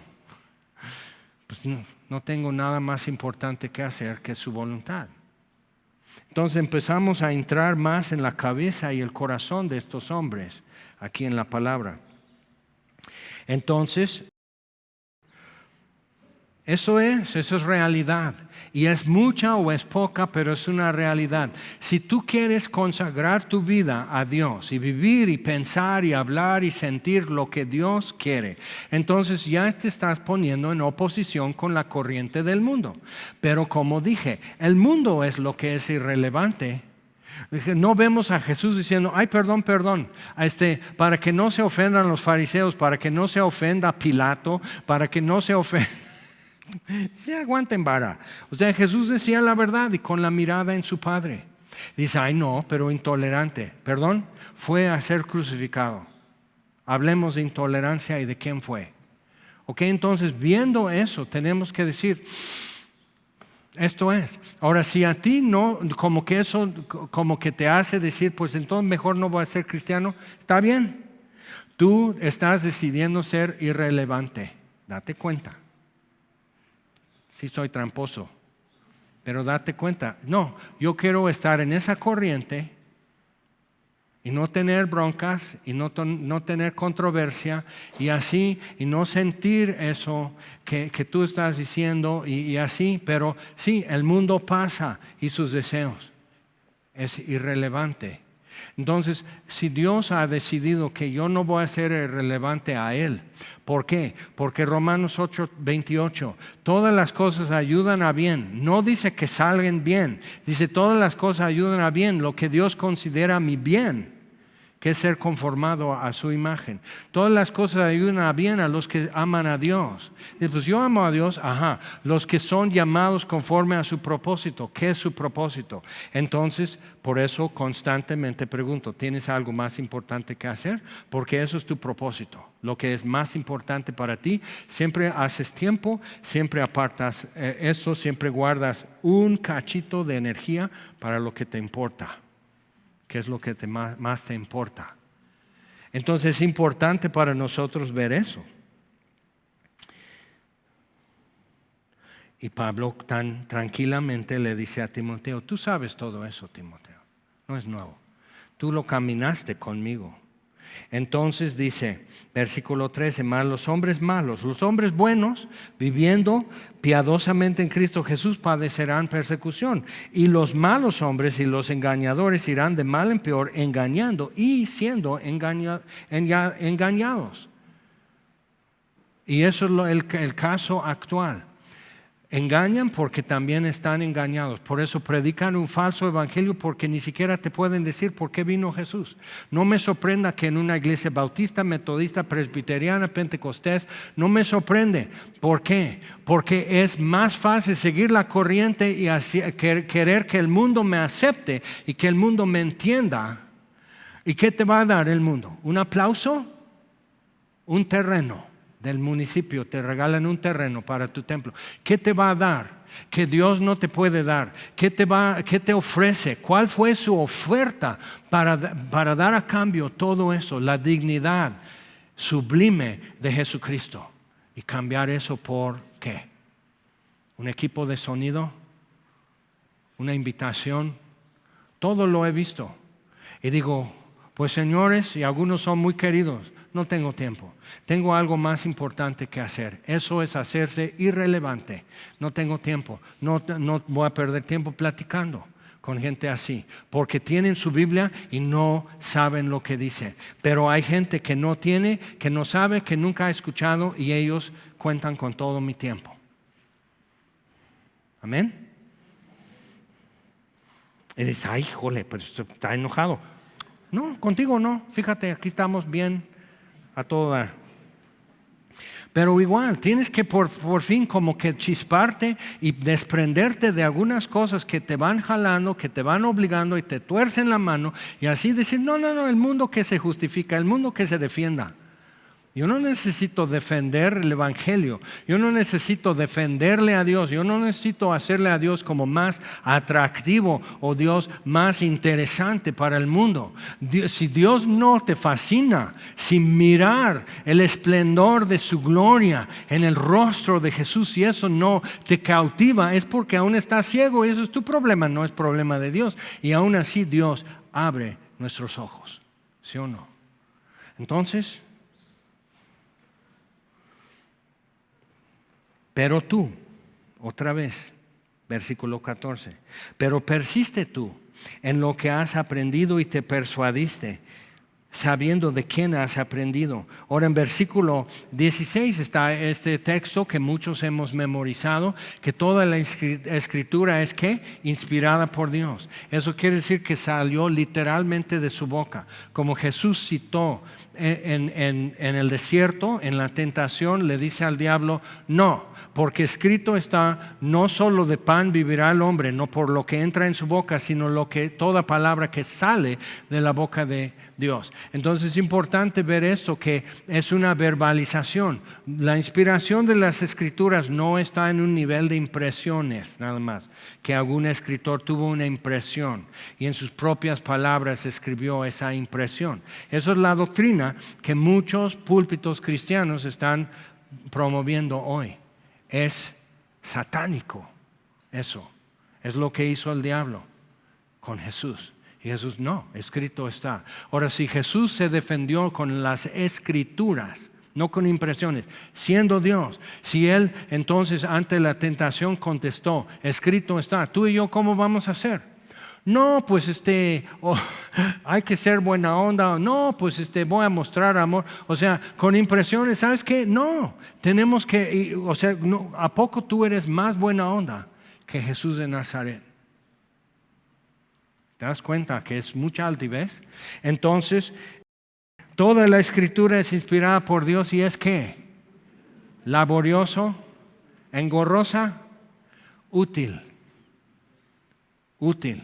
Pues no tengo nada más importante que hacer que su voluntad. Entonces empezamos a entrar más en la cabeza y el corazón de estos hombres aquí en la palabra. Entonces, eso es realidad. Y es mucha o es poca, pero es una realidad. Si tú quieres consagrar tu vida a Dios y vivir y pensar y hablar y sentir lo que Dios quiere, entonces ya te estás poniendo en oposición con la corriente del mundo. Pero como dije, el mundo es lo que es irrelevante. No vemos a Jesús diciendo, ay, perdón, para que no se ofendan los fariseos, para que no se ofenda Pilato, para que no se ofenda. Se aguanten vara. O sea, Jesús decía la verdad y con la mirada en su Padre. Dice, ay no, pero intolerante. Perdón, fue a ser crucificado. Hablemos de intolerancia y de quién fue. Ok, entonces viendo eso tenemos que decir, esto es. Ahora, si a ti no, como que eso, como que te hace decir, pues entonces mejor no voy a ser cristiano, está bien. Tú estás decidiendo ser irrelevante. Date cuenta. Sí soy tramposo, pero date cuenta. No, yo quiero estar en esa corriente y no tener broncas y no tener controversia y así, y no sentir eso que tú estás diciendo y así, pero sí, el mundo pasa y sus deseos. Es irrelevante. Entonces, si Dios ha decidido que yo no voy a ser irrelevante a Él, ¿por qué? Porque Romanos 8:28, todas las cosas ayudan a bien. No dice que salgan bien, dice todas las cosas ayudan a bien, lo que Dios considera mi bien, que es ser conformado a su imagen. Todas las cosas ayudan a bien a los que aman a Dios. Y pues yo amo a Dios, los que son llamados conforme a su propósito. ¿Qué es su propósito? Entonces, por eso constantemente pregunto, ¿tienes algo más importante que hacer? Porque eso es tu propósito. Lo que es más importante para ti, siempre haces tiempo, siempre apartas eso, siempre guardas un cachito de energía para lo que te importa. ¿Qué es lo que más te importa? Entonces es importante para nosotros ver eso. Y Pablo tan tranquilamente le dice a Timoteo, tú sabes todo eso, Timoteo, no es nuevo. Tú lo caminaste conmigo. Entonces dice, versículo 13, más los hombres malos, los hombres buenos, viviendo piadosamente en Cristo Jesús, padecerán persecución. Y los malos hombres y los engañadores irán de mal en peor, engañando y siendo engañados. Y eso es el caso actual. Engañan porque también están engañados. Por eso predican un falso evangelio porque ni siquiera te pueden decir por qué vino Jesús. No me sorprenda que en una iglesia bautista, metodista, presbiteriana, pentecostés, no me sorprende. ¿Por qué? Porque es más fácil seguir la corriente y querer que el mundo me acepte y que el mundo me entienda. ¿Y qué te va a dar el mundo? ¿Un aplauso? Un terreno del municipio, te regalan un terreno para tu templo. ¿Qué te va a dar? Que Dios no te puede dar. ¿Qué te ofrece? ¿Cuál fue su oferta para dar a cambio todo eso? La dignidad sublime de Jesucristo. Y cambiar eso por ¿qué? ¿Un equipo de sonido? ¿Una invitación? Todo lo he visto. Y digo, pues señores, y algunos son muy queridos, no tengo tiempo. Tengo algo más importante que hacer. Eso es hacerse irrelevante. No tengo tiempo. No voy a perder tiempo platicando con gente así. Porque tienen su Biblia y no saben lo que dice. Pero hay gente que no tiene, que no sabe, que nunca ha escuchado y ellos cuentan con todo mi tiempo. Amén. Y dices, ay, jole, pero está enojado. No, contigo no. Fíjate, aquí estamos bien a todo dar. Pero igual, tienes que por fin como que chisparte y desprenderte de algunas cosas que te van jalando, que te van obligando y te tuercen la mano y así decir, no, el mundo que se justifica, el mundo que se defienda. Yo no necesito defender el Evangelio, yo no necesito defenderle a Dios, yo no necesito hacerle a Dios como más atractivo o Dios más interesante para el mundo. Si Dios no te fascina, sin mirar el esplendor de su gloria en el rostro de Jesús, y eso no te cautiva, es porque aún estás ciego y eso es tu problema, no es problema de Dios. Y aún así Dios abre nuestros ojos, ¿sí o no? Entonces, pero tú, otra vez, versículo 14, pero persiste tú en lo que has aprendido y te persuadiste, sabiendo de quién has aprendido. Ahora en versículo 16 está este texto que muchos hemos memorizado, que toda la escritura es ¿qué? Inspirada por Dios. Eso quiere decir que salió literalmente de su boca. Como Jesús citó en el desierto, en la tentación, le dice al diablo, no, porque escrito está, no solo de pan vivirá el hombre, no por lo que entra en su boca, sino toda palabra que sale de la boca de Dios. Entonces es importante ver esto, que es una verbalización. La inspiración de las escrituras no está en un nivel de impresiones nada más, que algún escritor tuvo una impresión y en sus propias palabras escribió esa impresión. Eso es la doctrina que muchos púlpitos cristianos están promoviendo hoy. Es satánico eso. Es lo que hizo el diablo con Jesús. Y Jesús no, escrito está. Ahora, si Jesús se defendió con las escrituras, no con impresiones, siendo Dios, si Él entonces ante la tentación contestó, escrito está, tú y yo, ¿cómo vamos a hacer? No, pues hay que ser buena onda. No, pues voy a mostrar amor. O sea, con impresiones, ¿sabes qué? No, tenemos que, o sea, no, ¿a poco tú eres más buena onda que Jesús de Nazaret? ¿Te das cuenta que es mucha altivez? Entonces, toda la escritura es inspirada por Dios y es ¿qué? Laborioso, engorrosa, útil. Útil.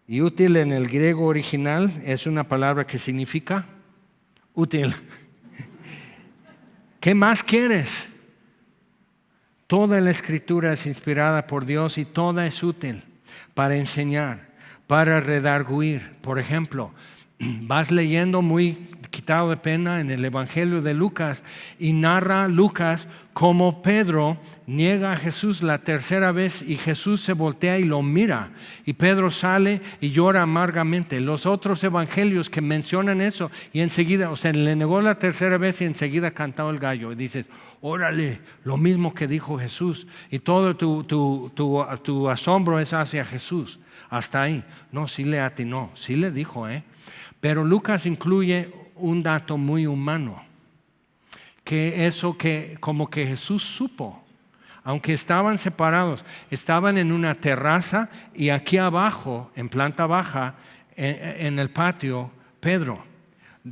Y útil en el griego original es una palabra que significa útil. ¿Qué más quieres? Toda la escritura es inspirada por Dios y toda es útil para enseñar, para redarguir. Por ejemplo, vas leyendo muy quitado de pena en el Evangelio de Lucas y narra Lucas cómo Pedro niega a Jesús la tercera vez y Jesús se voltea y lo mira y Pedro sale y llora amargamente. Los otros evangelios que mencionan eso y enseguida, o sea, le negó la tercera vez y enseguida cantó el gallo y dices, órale, lo mismo que dijo Jesús y todo tu asombro es hacia Jesús. Hasta ahí. No, sí le atinó, sí le dijo, Pero Lucas incluye un dato muy humano, que eso que como que Jesús supo, aunque estaban separados, estaban en una terraza y aquí abajo, en planta baja, en el patio, Pedro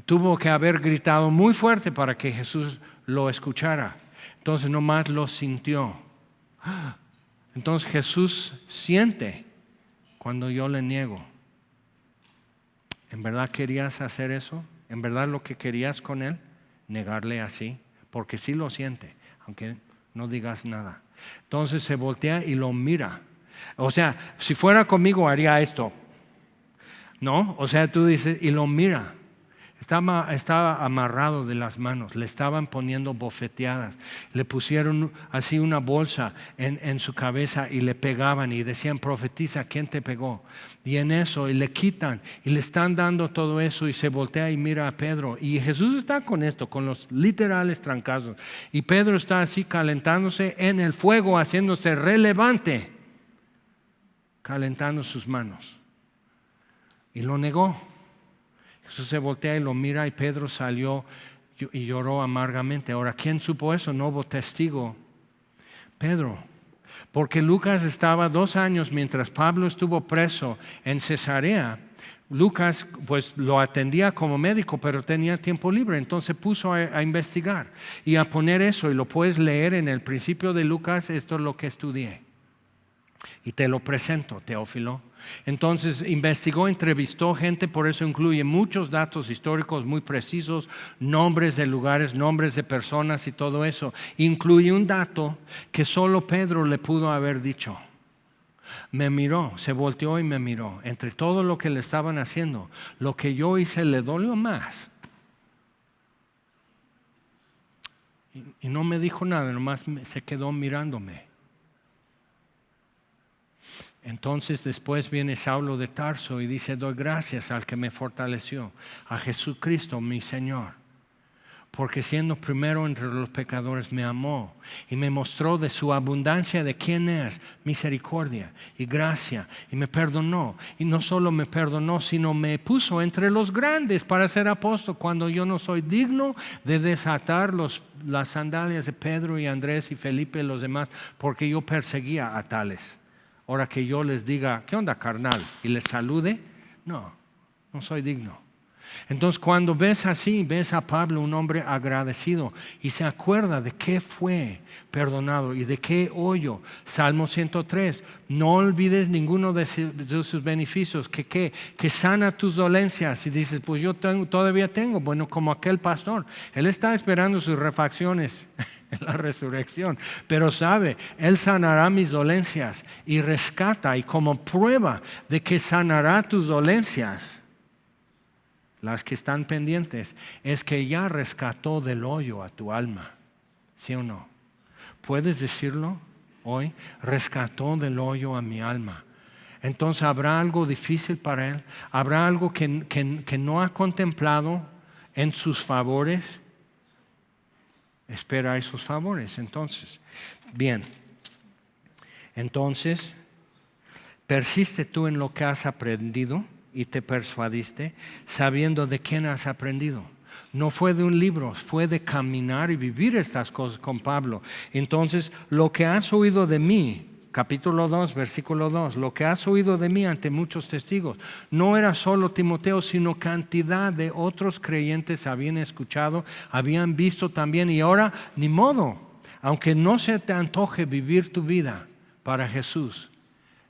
tuvo que haber gritado muy fuerte para que Jesús lo escuchara. Entonces nomás lo sintió. Entonces Jesús siente cuando yo le niego. ¿En verdad querías hacer eso? ¿En verdad lo que querías con Él? Negarle así, porque sí lo siente, aunque no digas nada. Entonces se voltea y lo mira. O sea, si fuera conmigo haría esto. ¿No? O sea, tú dices, y lo mira. Estaba amarrado de las manos, le estaban poniendo bofeteadas, le pusieron así una bolsa en su cabeza y le pegaban y decían, profetiza, ¿quién te pegó? Y en eso, y le quitan y le están dando todo eso y se voltea y mira a Pedro. Y Jesús está con esto, con los literales trancazos. Y Pedro está así calentándose en el fuego, haciéndose relevante, calentando sus manos. Y lo negó. Jesús se voltea y lo mira y Pedro salió y lloró amargamente. Ahora, ¿quién supo eso? No hubo testigo. Pedro. Porque Lucas estaba 2 años mientras Pablo estuvo preso en Cesarea. Lucas pues lo atendía como médico, pero tenía tiempo libre. Entonces puso a investigar y a poner eso. Y lo puedes leer en el principio de Lucas. Esto es lo que estudié. Y te lo presento, Teófilo. Entonces investigó, entrevistó gente, por eso incluye muchos datos históricos muy precisos, nombres de lugares, nombres de personas y todo eso. Incluye un dato que solo Pedro le pudo haber dicho. Me miró, se volteó y me miró. Entre todo lo que le estaban haciendo, lo que yo hice le dolió más. Y no me dijo nada, nomás se quedó mirándome. Entonces después viene Saulo de Tarso y dice, doy gracias al que me fortaleció, a Jesucristo mi Señor, porque siendo primero entre los pecadores me amó y me mostró de su abundancia de quién es, misericordia y gracia, y me perdonó. Y no solo me perdonó, sino me puso entre los grandes para ser apóstol, cuando yo no soy digno de desatar las sandalias de Pedro y Andrés y Felipe y los demás, porque yo perseguía a tales. Ahora que yo les diga, ¿qué onda, carnal? Y les salude, no soy digno. Entonces cuando ves así, ves a Pablo un hombre agradecido y se acuerda de qué fue perdonado y de qué hoyo. Salmo 103, no olvides ninguno de sus beneficios, que sana tus dolencias. Y dices, pues yo todavía tengo, bueno, como aquel pastor, él está esperando sus refacciones en la resurrección, pero sabe, él sanará mis dolencias y rescata, y como prueba de que sanará tus dolencias, las que están pendientes, es que ya rescató del hoyo a tu alma. ¿Sí o no? ¿Puedes decirlo hoy? Rescató del hoyo a mi alma. Entonces, ¿habrá algo difícil para él? ¿Habrá algo que no ha contemplado en sus favores? Espera esos favores. Entonces, bien. Entonces, persiste tú en lo que has aprendido y te persuadiste, sabiendo de quién has aprendido. No fue de un libro, fue de caminar y vivir estas cosas con Pablo. Entonces, lo que has oído de mí, capítulo 2, versículo 2, lo que has oído de mí ante muchos testigos, no era solo Timoteo, sino cantidad de otros creyentes habían escuchado, habían visto también, y ahora, ni modo, aunque no se te antoje vivir tu vida para Jesús,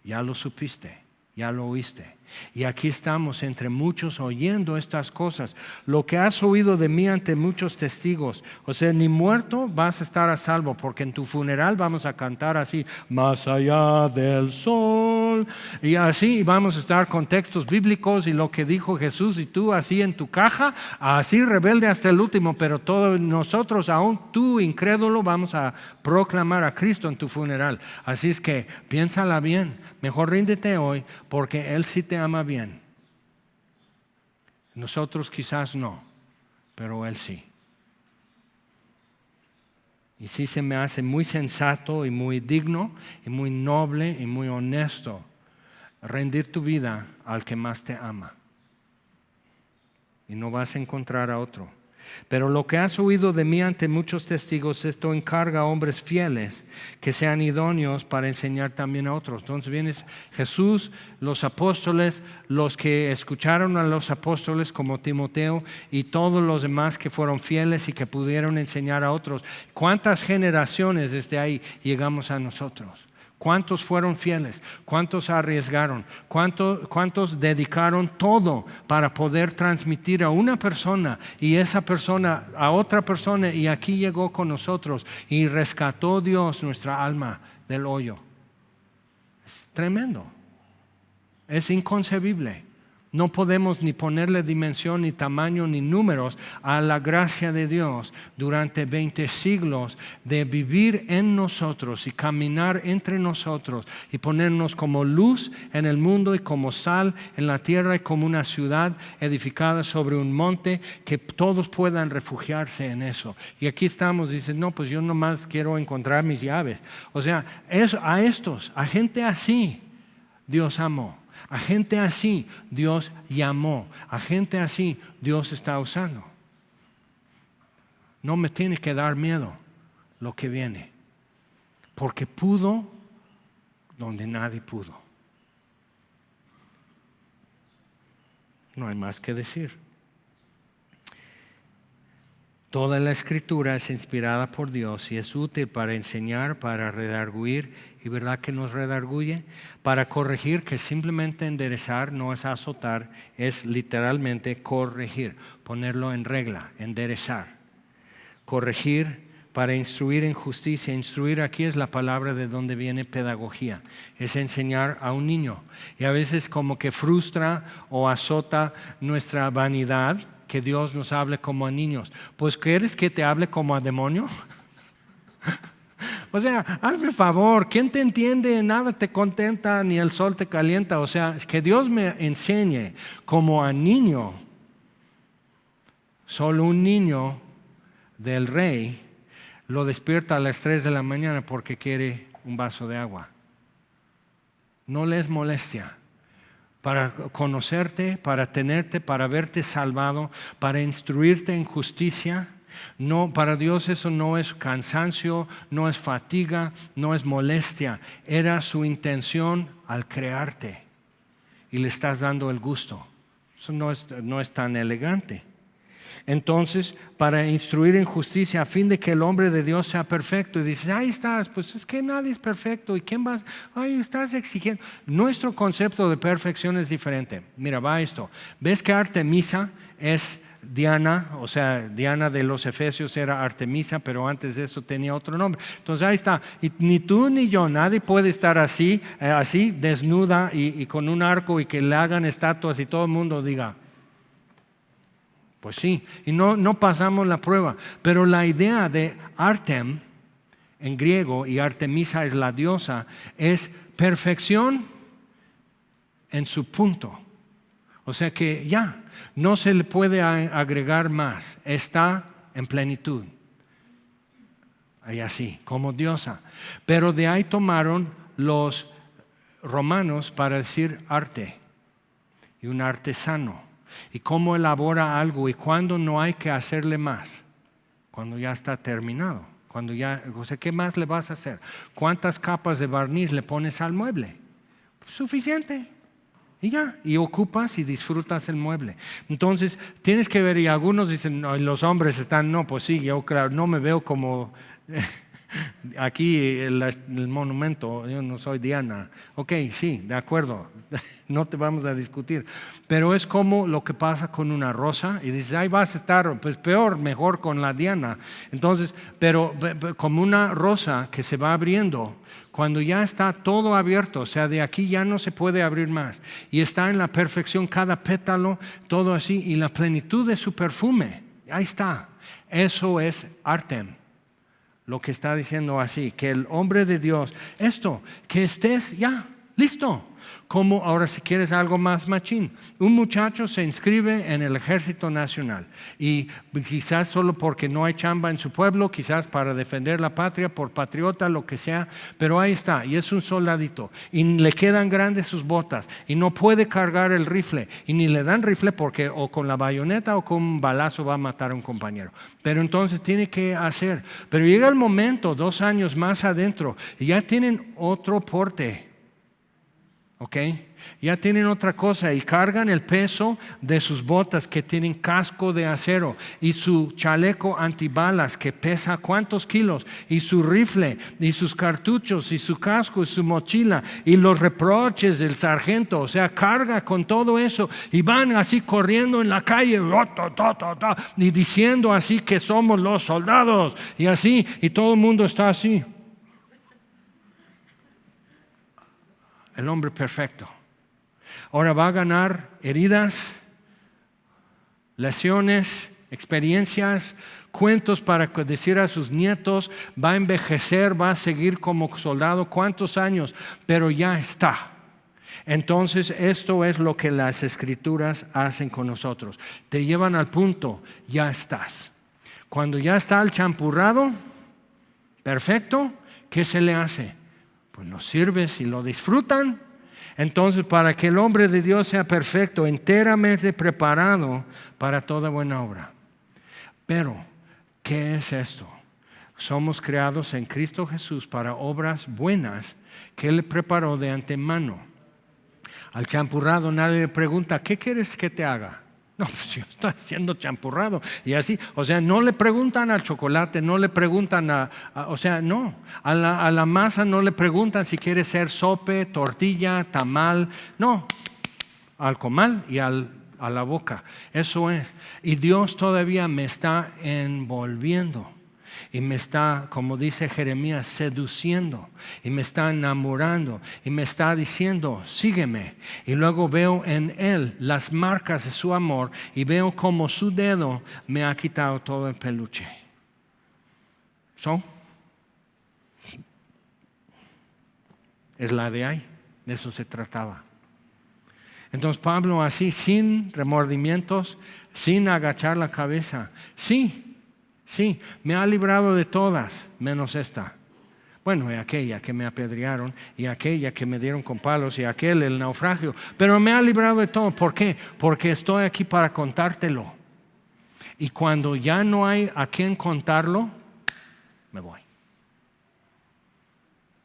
ya lo supiste, ya lo oíste. Y aquí estamos entre muchos oyendo estas cosas. Lo que has oído de mí ante muchos testigos. O sea, ni muerto vas a estar a salvo, porque en tu funeral vamos a cantar así, más allá del sol. Y así vamos a estar con textos bíblicos y lo que dijo Jesús, y tú así en tu caja, así rebelde hasta el último. Pero todos nosotros, aún tú incrédulo, vamos a proclamar a Cristo en tu funeral. Así es que piénsala bien. Mejor ríndete hoy, porque Él sí te ama bien. Nosotros quizás no, pero Él sí. Y sí se me hace muy sensato y muy digno y muy noble y muy honesto rendir tu vida al que más te ama. Y no vas a encontrar a otro. Pero lo que has oído de mí ante muchos testigos, esto encarga a hombres fieles que sean idóneos para enseñar también a otros. Entonces viene Jesús, los apóstoles, los que escucharon a los apóstoles como Timoteo y todos los demás que fueron fieles y que pudieron enseñar a otros. ¿Cuántas generaciones desde ahí llegamos a nosotros? ¿Cuántos fueron fieles? ¿Cuántos arriesgaron? ¿Cuántos dedicaron todo para poder transmitir a una persona y esa persona a otra persona? Y aquí llegó con nosotros y rescató Dios nuestra alma del hoyo. Es tremendo. Es inconcebible. No podemos ni ponerle dimensión, ni tamaño, ni números a la gracia de Dios durante 20 siglos de vivir en nosotros y caminar entre nosotros y ponernos como luz en el mundo y como sal en la tierra y como una ciudad edificada sobre un monte que todos puedan refugiarse en eso. Y aquí estamos, dicen, no, pues yo nomás quiero encontrar mis llaves. O sea, a gente así Dios amó. A gente así Dios llamó. A gente así Dios está usando. No me tiene que dar miedo lo que viene. Porque pudo donde nadie pudo. No hay más que decir. Toda la Escritura es inspirada por Dios y es útil para enseñar, para redarguir, y verdad que nos redarguye, para corregir, que simplemente enderezar no es azotar, es literalmente corregir, ponerlo en regla, enderezar. Corregir, para instruir en justicia. Instruir aquí es la palabra de donde viene pedagogía, es enseñar a un niño. Y a veces como que frustra o azota nuestra vanidad, que Dios nos hable como a niños. Pues ¿quieres que te hable como a demonio? O sea, hazme favor, ¿quién te entiende? Nada te contenta, ni el sol te calienta. O sea, que Dios me enseñe como a niño. Solo un niño del rey lo despierta a las 3 de la mañana porque quiere un vaso de agua. No le es molestia. Para conocerte, para tenerte, para verte salvado, para instruirte en justicia. No, para Dios eso no es cansancio, no es fatiga, no es molestia. Era su intención al crearte y le estás dando el gusto. Eso no es tan elegante. Entonces, para instruir en justicia a fin de que el hombre de Dios sea perfecto. Y dices, ahí estás, pues es que nadie es perfecto. ¿Y quién vas? Ahí estás exigiendo. Nuestro concepto de perfección es diferente. Mira, va esto. ¿Ves que Artemisa es Diana? O sea, Diana de los Efesios era Artemisa, pero antes de eso tenía otro nombre. Entonces ahí está. Y ni tú ni yo, nadie puede estar así desnuda y con un arco y que le hagan estatuas y todo el mundo diga, pues sí, y no pasamos la prueba. Pero la idea de Artem en griego, y Artemisa es la diosa, es perfección en su punto. O sea que ya, no se le puede agregar más, está en plenitud. Ahí así, como diosa. Pero de ahí tomaron los romanos para decir arte, y un artesano. Y cómo elabora algo y cuándo no hay que hacerle más, cuando ya está terminado, cuando ya, o sea, ¿qué más le vas a hacer? ¿Cuántas capas de barniz le pones al mueble? Pues suficiente. Y ya, y ocupas y disfrutas el mueble. Entonces, tienes que ver, y algunos dicen, no, los hombres están, no, pues sí, yo claro, no me veo como aquí el monumento, yo no soy Diana. Ok, sí, de acuerdo, no te vamos a discutir. Pero es como lo que pasa con una rosa, y dices, ahí vas a estar, pues peor, mejor con la Diana. Entonces, pero como una rosa que se va abriendo, cuando ya está todo abierto, o sea, de aquí ya no se puede abrir más, y está en la perfección cada pétalo, todo así, y la plenitud de su perfume, ahí está. Eso es Artem. Lo que está diciendo así, que el hombre de Dios, que estés ya, listo. Como ahora si quieres algo más machín, un muchacho se inscribe en el Ejército Nacional y quizás solo porque no hay chamba en su pueblo, quizás para defender la patria, por patriota, lo que sea, pero ahí está, y es un soldadito, y le quedan grandes sus botas, y no puede cargar el rifle, y ni le dan rifle porque o con la bayoneta o con un balazo va a matar a un compañero, pero entonces tiene que hacer, pero llega el momento, 2 años más adentro, y ya tienen otro porte. ¿Ok? Ya tienen otra cosa y cargan el peso de sus botas que tienen casco de acero y su chaleco antibalas que pesa ¿cuántos kilos? Y su rifle y sus cartuchos y su casco y su mochila y los reproches del sargento, o sea, carga con todo eso y van así corriendo en la calle y diciendo así que somos los soldados y así, y todo el mundo está así. El hombre perfecto. Ahora va a ganar heridas, lesiones, experiencias, cuentos para decir a sus nietos, va a envejecer, va a seguir como soldado, ¿cuántos años? Pero ya está. Entonces esto es lo que las Escrituras hacen con nosotros. Te llevan al punto, ya estás. Cuando ya está el champurrado, perfecto, ¿qué se le hace? Pues lo sirves y lo disfrutan. Entonces, para que el hombre de Dios sea perfecto, enteramente preparado para toda buena obra. Pero, ¿qué es esto? Somos creados en Cristo Jesús para obras buenas que Él preparó de antemano. Al champurrado nadie le pregunta, ¿qué quieres que te haga? No, pues yo estoy haciendo champurrado y así, o sea, no le preguntan al chocolate, no le preguntan o sea, no, a la masa no le preguntan si quiere ser sope, tortilla, tamal, no, al comal y a la boca, eso es. Y Dios todavía me está envolviendo y me está, como dice Jeremías, seduciendo y me está enamorando y me está diciendo, sígueme. Y luego veo en Él las marcas de su amor y veo como su dedo me ha quitado todo el peluche. Es la de ahí, de eso se trataba. Entonces Pablo así, sin remordimientos, sin agachar la cabeza, sí, Sí, me ha librado de todas, menos esta. Bueno, y aquella que me apedrearon, y aquella que me dieron con palos, y aquel, el naufragio. Pero me ha librado de todo. ¿Por qué? Porque estoy aquí para contártelo. Y cuando ya no hay a quien contarlo, me voy.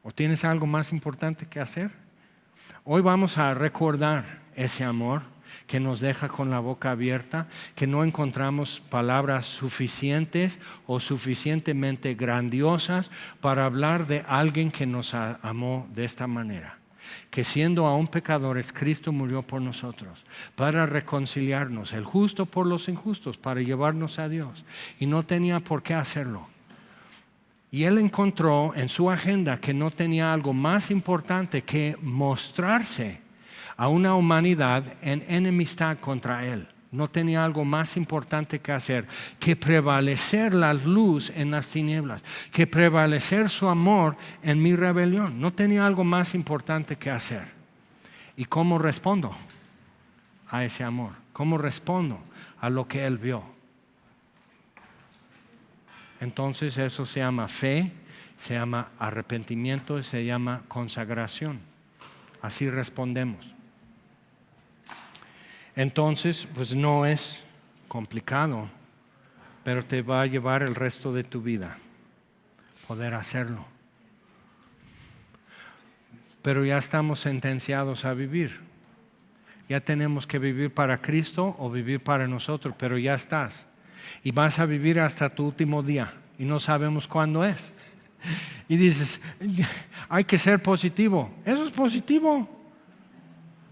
¿O tienes algo más importante que hacer? Hoy vamos a recordar ese amor que nos deja con la boca abierta, que no encontramos palabras suficientes o suficientemente grandiosas para hablar de alguien que nos amó de esta manera. Que siendo aún pecadores, Cristo murió por nosotros para reconciliarnos, el justo por los injustos, para llevarnos a Dios. Y no tenía por qué hacerlo. Y Él encontró en su agenda que no tenía algo más importante que mostrarse a una humanidad en enemistad contra Él. No tenía algo más importante que hacer que prevalecer la luz en las tinieblas, que prevalecer su amor en mi rebelión. No tenía algo más importante que hacer. ¿Y cómo respondo a ese amor? ¿Cómo respondo a lo que Él vio? Entonces eso se llama fe, se llama arrepentimiento y se llama consagración. Así respondemos. Entonces, pues no es complicado, pero te va a llevar el resto de tu vida poder hacerlo. Pero ya estamos sentenciados a vivir. Ya tenemos que vivir para Cristo o vivir para nosotros, pero ya estás. Y vas a vivir hasta tu último día y no sabemos cuándo es. Y dices, hay que ser positivo. Eso es positivo.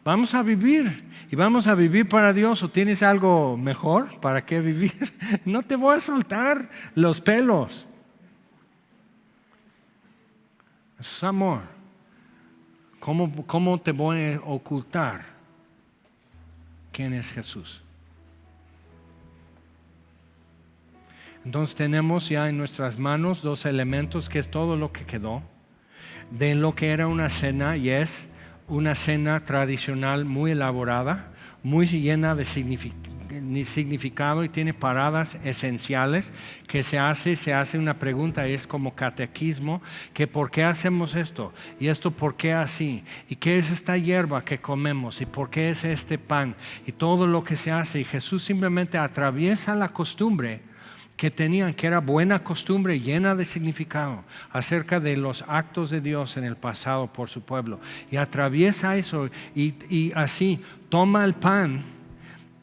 Vamos a vivir y vamos a vivir para Dios. ¿O tienes algo mejor para qué vivir? No te voy a soltar los pelos. Eso es amor. ¿Cómo te voy a ocultar quién es Jesús? Entonces tenemos ya en nuestras manos dos elementos, que es todo lo que quedó de lo que era una cena, y es una cena tradicional muy elaborada, muy llena de significado, y tiene paradas esenciales que se hace una pregunta, y es como catequismo, que ¿por qué hacemos esto? Y esto ¿por qué así? ¿Y qué es esta hierba que comemos? ¿Y por qué es este pan? Y todo lo que se hace, y Jesús simplemente atraviesa la costumbre que tenían, que era buena costumbre llena de significado acerca de los actos de Dios en el pasado por su pueblo, y atraviesa eso y así toma el pan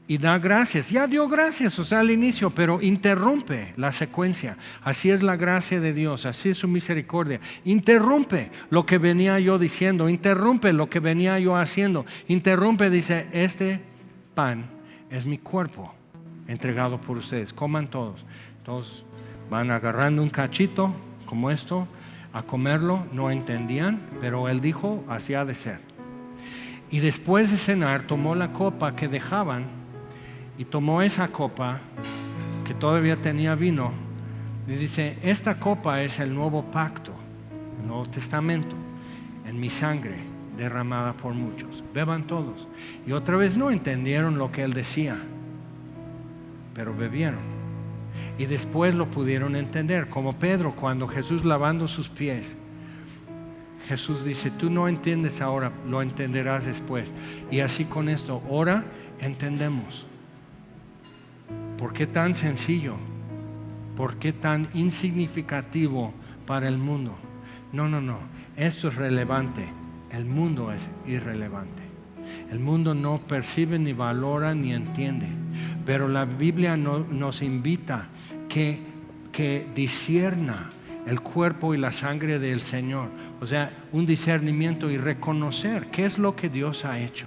y da gracias. Ya dio gracias, o sea, al inicio, pero interrumpe la secuencia. Así es la gracia de Dios, así es su misericordia. Interrumpe lo que venía yo diciendo, interrumpe lo que venía yo haciendo, interrumpe, dice, este pan es mi cuerpo entregado por ustedes, coman todos. Todos van agarrando un cachito como esto a comerlo, no entendían, pero Él dijo, así ha de ser. Y después de cenar tomó la copa que dejaban, y tomó esa copa que todavía tenía vino, y dice, esta copa es el nuevo pacto, el Nuevo Testamento, en mi sangre derramada por muchos, beban todos. Y otra vez no entendieron lo que Él decía, pero bebieron. Y después lo pudieron entender, como Pedro cuando Jesús lavando sus pies. Jesús dice, tú no entiendes ahora, lo entenderás después. Y así con esto, ahora entendemos. ¿Por qué tan sencillo? ¿Por qué tan insignificativo para el mundo? No, esto es relevante. El mundo es irrelevante. El mundo no percibe, ni valora, ni entiende. Pero la Biblia nos invita que discierna el cuerpo y la sangre del Señor. O sea, un discernimiento y reconocer qué es lo que Dios ha hecho.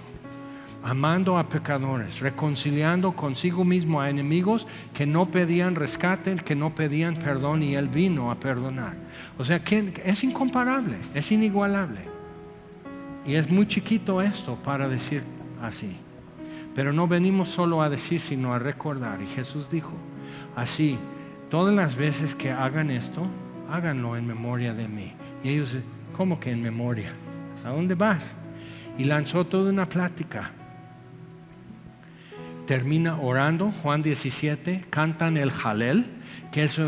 Amando a pecadores, reconciliando consigo mismo a enemigos que no pedían rescate, que no pedían perdón, y Él vino a perdonar. O sea, que es incomparable, es inigualable. Y es muy chiquito esto para decir así. Pero no venimos solo a decir, sino a recordar. Y Jesús dijo, así, todas las veces que hagan esto, háganlo en memoria de mí. Y ellos, ¿cómo que en memoria? ¿A dónde vas? Y lanzó toda una plática. termina orando, Juan 17, cantan el Jalel, que es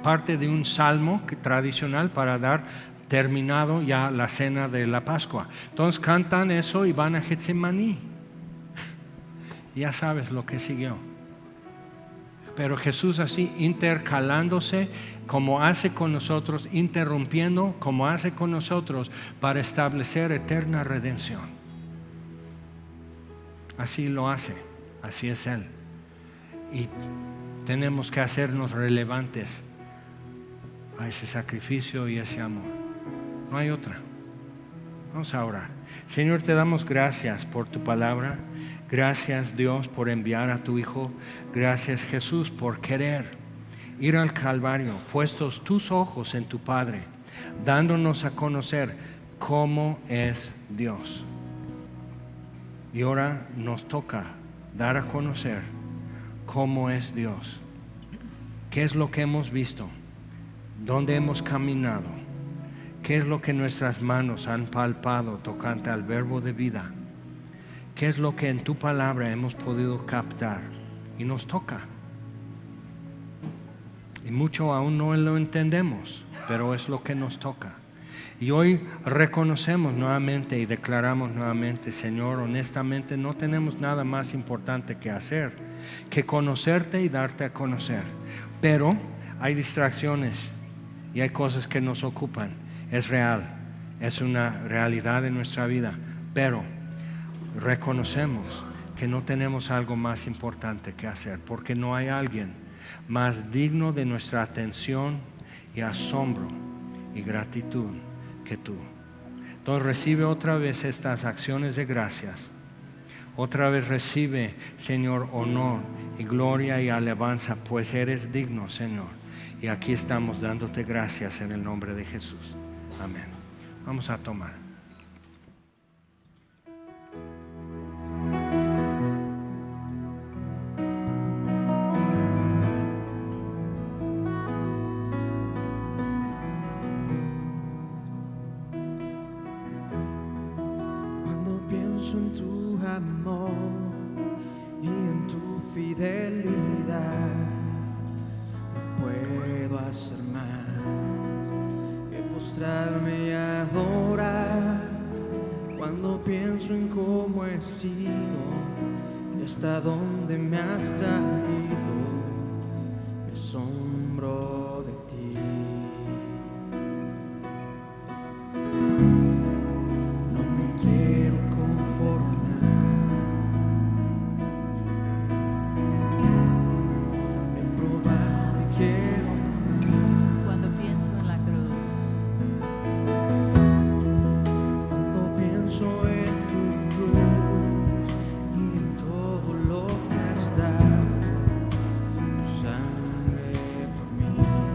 parte de un salmo tradicional para dar terminado ya la cena de la Pascua. Entonces cantan eso y van a Getsemaní. Ya sabes lo que siguió. Pero Jesús así intercalándose como hace con nosotros, interrumpiendo como hace con nosotros para establecer eterna redención. Así lo hace, así es Él. Y tenemos que hacernos relevantes a ese sacrificio y ese amor. No hay otra. Vamos a orar. Señor, te damos gracias por tu palabra. Gracias, Dios, por enviar a tu Hijo. Gracias, Jesús, por querer ir al Calvario, puestos tus ojos en tu Padre, dándonos a conocer cómo es Dios. Y ahora nos toca dar a conocer cómo es Dios. ¿Qué es lo que hemos visto? ¿Dónde hemos caminado? ¿Qué es lo que nuestras manos han palpado tocante al verbo de vida? ¿Qué es lo que en tu palabra hemos podido captar? Y nos toca. Y mucho aún no lo entendemos, pero es lo que nos toca. Y hoy reconocemos nuevamente y declaramos nuevamente, Señor, honestamente no tenemos nada más importante que hacer que conocerte y darte a conocer. Pero hay distracciones y hay cosas que nos ocupan. Es real, es una realidad en nuestra vida, pero reconocemos que no tenemos algo más importante que hacer, porque no hay alguien más digno de nuestra atención y asombro y gratitud que tú. Entonces recibe otra vez estas acciones de gracias. Otra vez recibe, Señor, honor y gloria y alabanza, pues eres digno, Señor. Y aquí estamos dándote gracias en el nombre de Jesús. Amén. Vamos a tomar. Cuando pienso en tu amor y en tu fidelidad, no puedo hacer más que postrarme y adorar. Cuando pienso en cómo he sido y hasta dónde me has traído, me asombro de ti. No me quiero conformar, he probado y quiero más. Cuando pienso en la cruz, Cuando pienso en tu cruz y en todo lo que has dado, tu sangre por mí.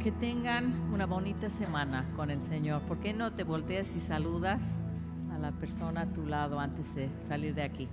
que tengan una bonita semana con el Señor. ¿Por qué no te volteas y saludas a la persona a tu lado antes de salir de aquí?